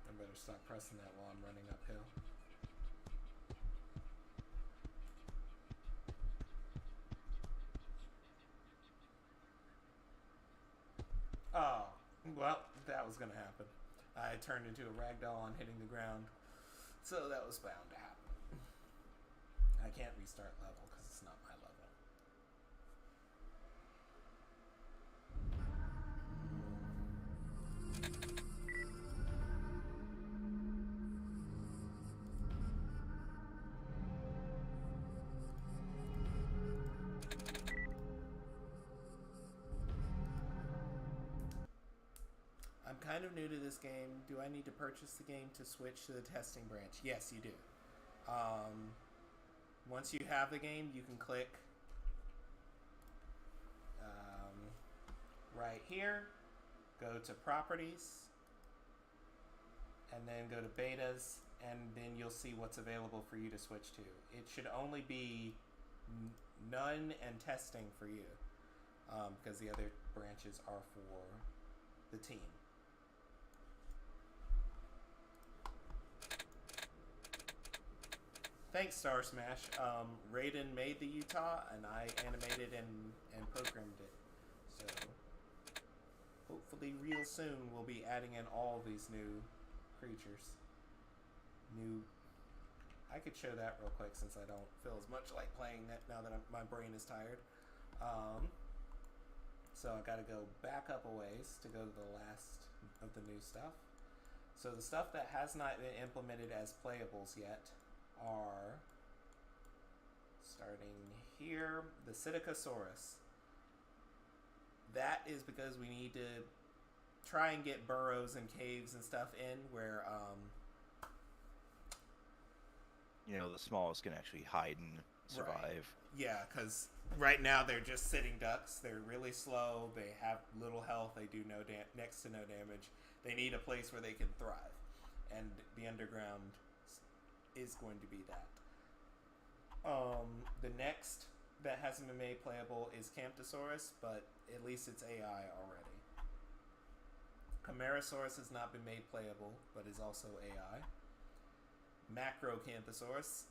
I better stop pressing that while I'm running uphill. Oh, well, that was going to happen. I turned into a ragdoll on hitting the ground, so that was bound to happen. I can't restart level because it's not my level. kind of new to this game. Do I need to purchase the game to switch to the testing branch? Yes, you do. Once you have the game, you can click right here, go to properties, and then go to betas, and then you'll see what's available for you to switch to. It should only be none and testing for you, because the other branches are for the team. Thanks, Star Smash. Raiden made the Utah, and I animated and programmed it. So hopefully real soon we'll be adding in all these new creatures. I could show that real quick since I don't feel as much like playing that now that my brain is tired. So I gotta go back up a ways to go to the last of the new stuff. So the stuff that has not been implemented as playables yet are, starting here, the Psittacosaurus. That is because we need to try and get burrows and caves and stuff in where the smallest can actually hide and survive. Right. Yeah, because right now they're just sitting ducks. They're really slow. They have little health. They do next to no damage. They need a place where they can thrive, and the underground is going to be that. The next that hasn't been made playable is Camptosaurus, but at least it's AI already. Camarasaurus has not been made playable, but is also AI. Macrocanthosaurus,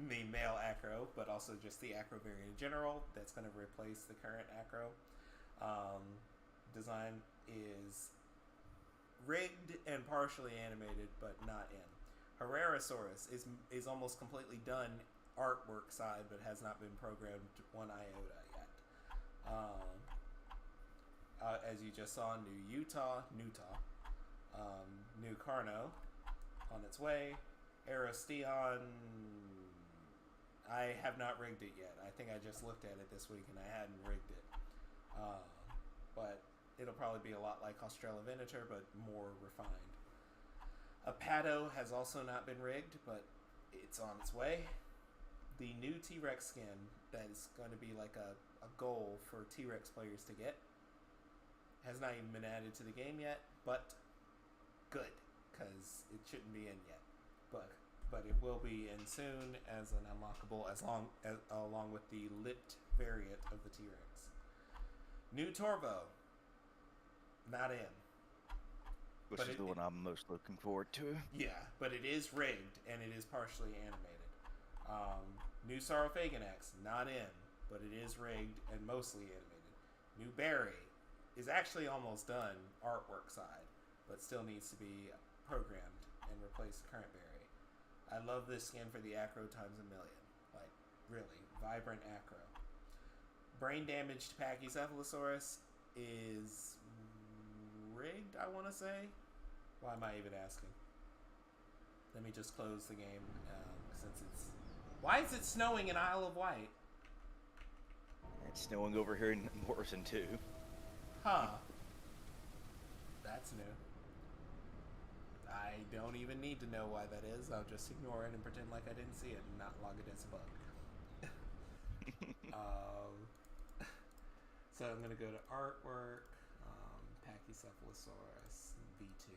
the male acro, but also just the acro variant in general. That's going to replace the current acro. Design is rigged and partially animated, but not in. Herrerasaurus is almost completely done artwork side, but has not been programmed 1 iota yet. As you just saw, new Utah, new Carno on its way. Aristeon, I have not rigged it yet. I think I just looked at it this week and I hadn't rigged it. But it'll probably be a lot like Australovenator, but more refined. Apado has also not been rigged, but it's on its way. The new T-Rex skin that is going to be like a goal for T-Rex players to get has not even been added to the game yet, but good, because it shouldn't be in yet. But it will be in soon as an unlockable, along with the lipped variant of the T-Rex. New Torvo, not in. Which is the one I'm most looking forward to. Yeah, but it is rigged and it is partially animated. New Saurophaganax, not in, but it is rigged and mostly animated. New Barry is actually almost done artwork side, but still needs to be programmed and replace the current Barry. I love this skin for the acro times a million. Like, really, vibrant acro. Brain damaged Pachycephalosaurus is rigged, I want to say. Why am I even asking? Let me just close the game since it's... Why is it snowing in Isle of Wight? It's snowing over here in Morrison too. Huh. That's new. I don't even need to know why that is. I'll just ignore it and pretend like I didn't see it and not log it as a bug. So I'm going to go to artwork, Pachycephalosaurus V2.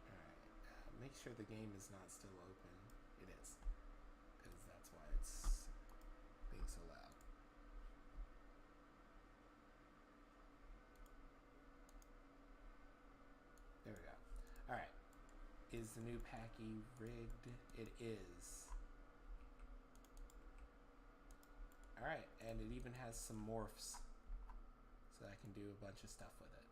Alright, make sure the game is not still open. It is, because that's why it's being so loud. There we go. Alright. Is the new Packy rigged? It is. Alright, and it even has some morphs. So I can do a bunch of stuff with it.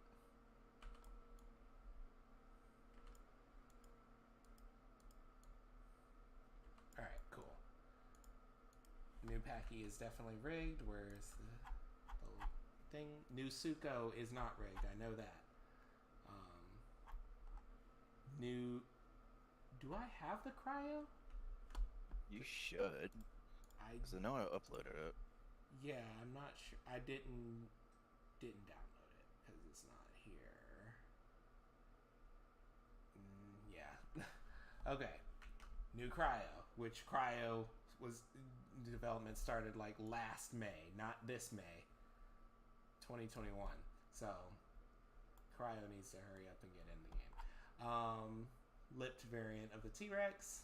Alright, cool. New Packy is definitely rigged. Where's the thing? New Suko is not rigged. I know that. New... Do I have the cryo? You should. I So now I uploaded it. yeah, I'm not sure. I didn't download it because it's not here. Yeah. Okay. New Cryo, which Cryo was development started like last May, not this May, 2021. So Cryo needs to hurry up and get in the game. Lipped variant of the T-Rex.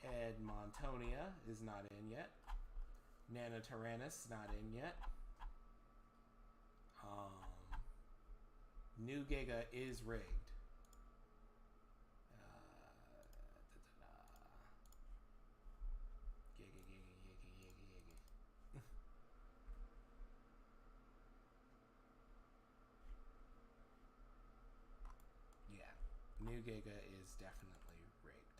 Ed Montonia is not in yet. Nanotyrannus not in yet. New Giga is rigged. Giga. Yeah, New Giga is definitely rigged.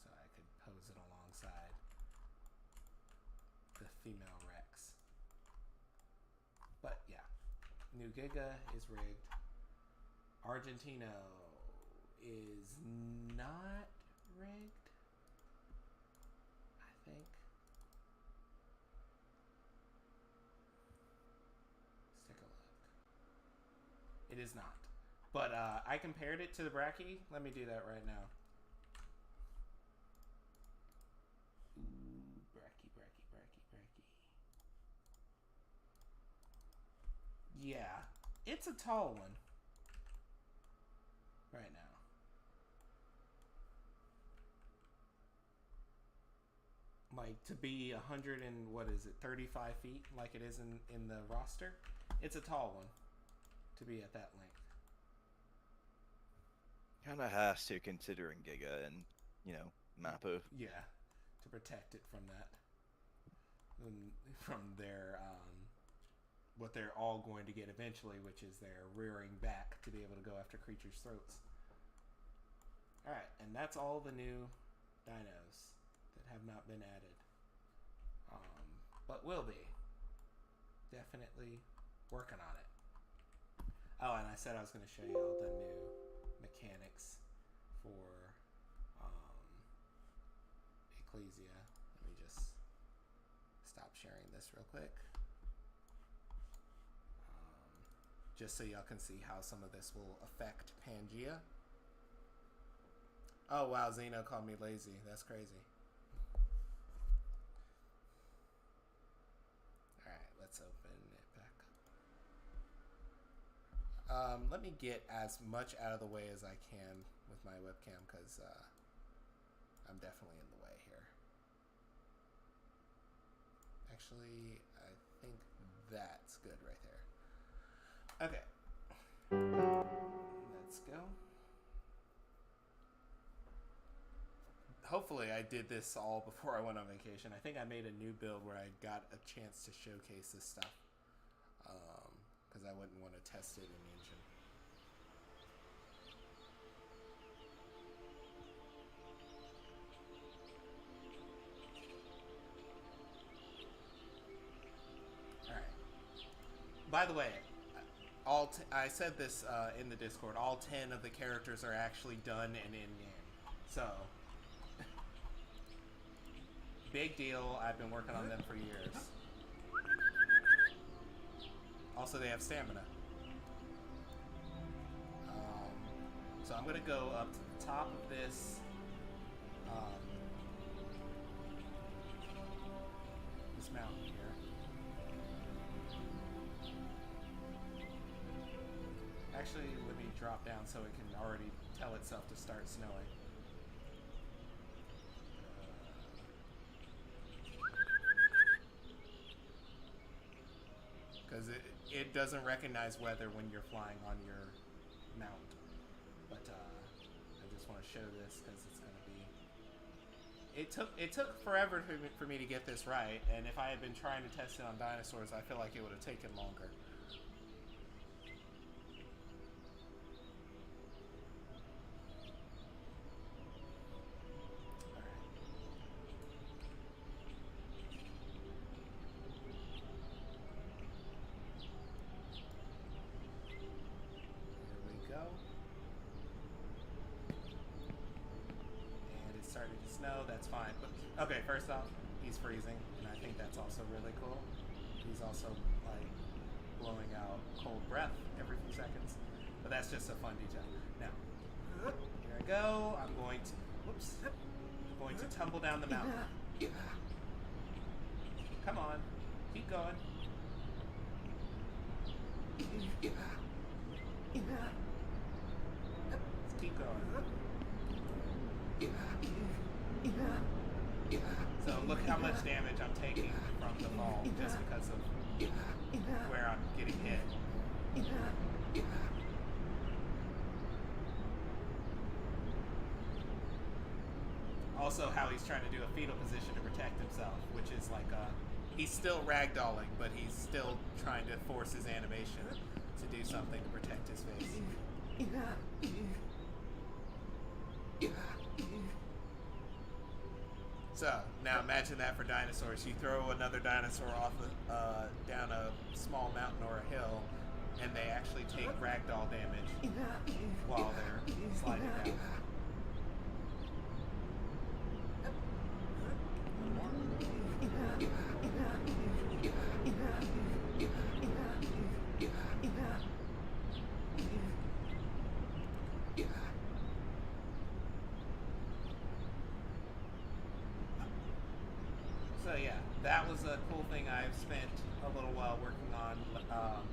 So I could pose it alongside the female Rex. But yeah, New Giga is rigged. Argentino is not rigged, I think. Let's take a look. It is not. But I compared it to the Bracky. Let me do that right now. Ooh, Bracky. Yeah, it's a tall one right now. Like to be 100 and what is it, 35 feet, like it is in the roster. It's a tall one to be at that length. Kind of has to, considering Giga and, Mappa. Yeah, to protect it from that, from their what they're all going to get eventually, which is their rearing back to be able to go after creatures' throats. All right, and that's all the new dinos that have not been added, but will be. Definitely working on it. Oh, and I said I was going to show you all the new mechanics for Ecclesia. Let me just stop sharing this real quick. Just so y'all can see how some of this will affect Pangea. Oh wow, Zeno called me lazy. That's crazy. Alright, let's open it back up. Let me get as much out of the way as I can with my webcam because I'm definitely in the way here. Actually, I think that's good right there. Okay. Let's go. Hopefully I did this all before I went on vacation. I think I made a new build where I got a chance to showcase this stuff. Because I wouldn't want to test it in the engine. Alright. By the way, I said this in the Discord. All 10 of the characters are actually done and in-game. So, big deal. I've been working on them for years. Also, they have stamina. So I'm going to go up to the top of this this mountain here. Actually, let me drop down so it can already tell itself to start snowing. Because it doesn't recognize weather when you're flying on your mount. But I just want to show this because it's going to be... It took forever for me to get this right, and if I had been trying to test it on dinosaurs, I feel like it would have taken longer. started to snow. That's fine. But okay, first off, he's freezing, and I think that's also really cool. He's also like blowing out cold breath every few seconds, but that's just a fun detail. Now, here I go. I'm going to, whoops, I'm going to tumble down the mountain. Come on, keep going. Let's keep going. So look how much damage I'm taking from the fall just because of where I'm getting hit. Also how he's trying to do a fetal position to protect himself, which is like he's still ragdolling, but he's still trying to force his animation to do something to protect his face. So, now imagine that for dinosaurs. You throw another dinosaur off down a small mountain or a hill, and they actually take ragdoll damage while they're sliding down. So yeah, that was a cool thing I've spent a little while working on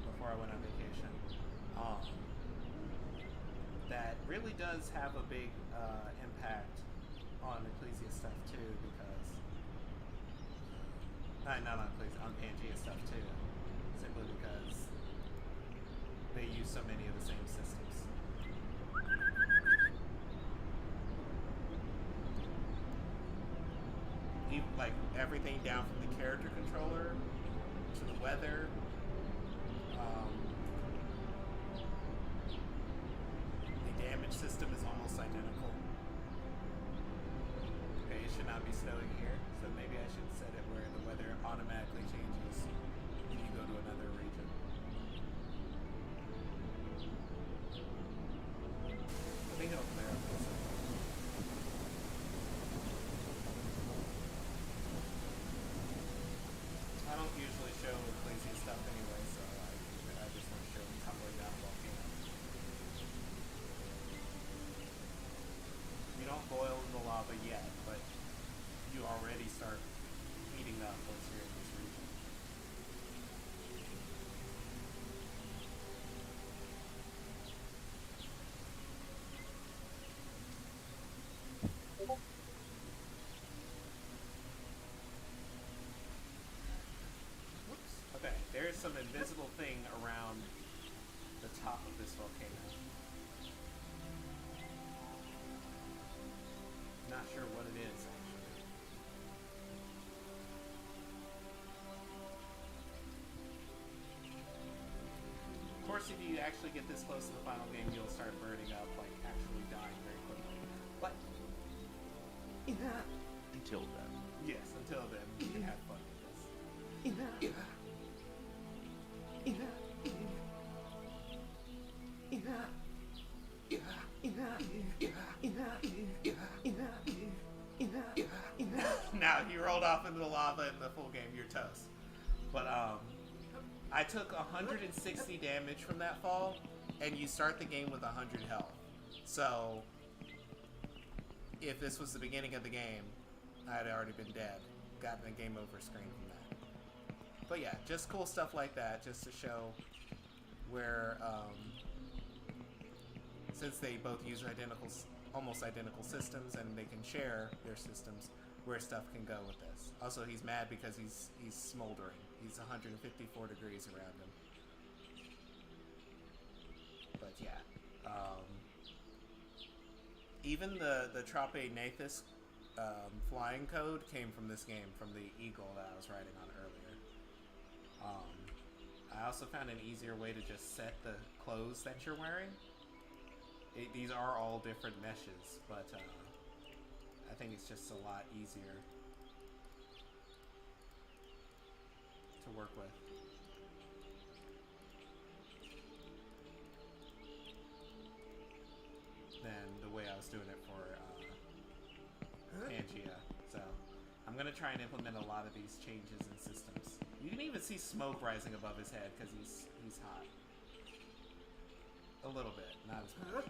before I went on vacation. That really does have a big impact on Ecclesia stuff too, because not on Ecclesia, on Pangea stuff too, simply because they use so many of the same systems. Like everything down from the character controller to the weather. The damage system is almost identical. Okay, it should not be snowing here, so maybe I should set it where the weather automatically changes when you go to another region. I think it'll clear up this. I don't usually show Ecclesia stuff anyway, so I just want to show tumbling down a volcano. You don't boil in the lava yet, but you already start heating up once you're in this region. Okay, there is some invisible thing around the top of this volcano. Not sure what it is, actually. Of course, if you actually get this close to the final game, you'll start burning up, like actually dying very quickly. But Until then. yes, until then, you can have fun with this. Now, if you rolled off into the lava in the full game, you're toast. But I took 160 damage from that fall, and you start the game with 100 health. So, if this was the beginning of the game, I'd already been dead. Gotten a game over screen from that. But yeah, just cool stuff like that, just to show where, since they both use almost identical systems, and they can share their systems, where stuff can go with this. Also, he's mad because he's smoldering. He's 154 degrees around him. But yeah, even the Trope Nathis flying code came from this game, from the eagle that I was riding on earlier. I also found an easier way to just set the clothes that you're wearing. These are all different meshes, but I think it's just a lot easier to work with. Than the way I was doing it for Pangea. So I'm gonna try and implement a lot of these changes in systems. You can even see smoke rising above his head because he's hot. A little bit, not as much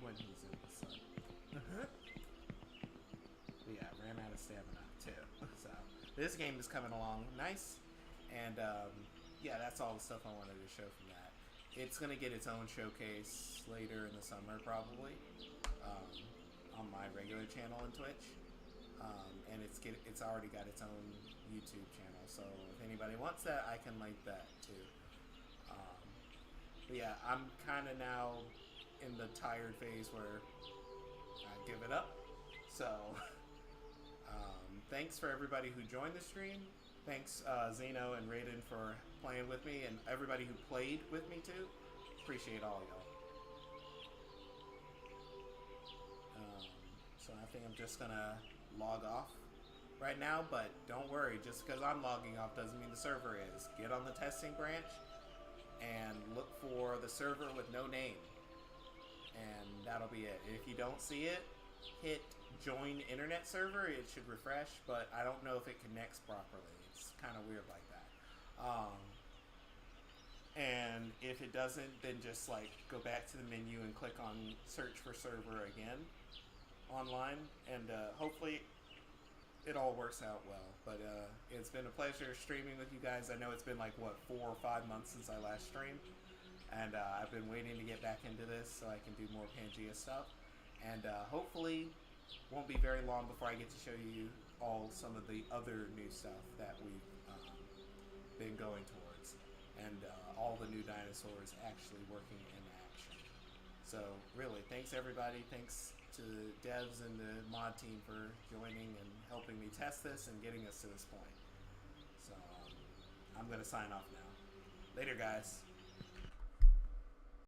when he's in the sun. But yeah, ran out of stamina too. So this game is coming along nice, and yeah, that's all the stuff I wanted to show from that. It's gonna get its own showcase later in the summer, probably, on my regular channel on Twitch, and it's already got its own YouTube channel. So if anybody wants that, I can link that too. But yeah, I'm kind of now in the tired phase where I give it up. So thanks for everybody who joined the stream. Thanks Zeno and Raiden for playing with me, and everybody who played with me too. Appreciate all y'all. So I think I'm just gonna log off right now, but don't worry, just because I'm logging off doesn't mean the server is. Get on the testing branch and look for the server with no name, and that'll be it. If you don't see it, hit join internet server. It should refresh, but I don't know if it connects properly. It's kind of weird like that. And if it doesn't, then just like go back to the menu and click on search for server again online, and hopefully it all works out well. But it's been a pleasure streaming with you guys. I know it's been like, what, 4 or 5 months since I last streamed, and I've been waiting to get back into this so I can do more Pangea stuff, and hopefully won't be very long before I get to show you all some of the other new stuff that we've been going towards, and all the new dinosaurs actually working in action. So really, thanks everybody. Thanks to the devs and the mod team for joining and helping me test this and getting us to this point. So I'm gonna sign off now. Later, guys.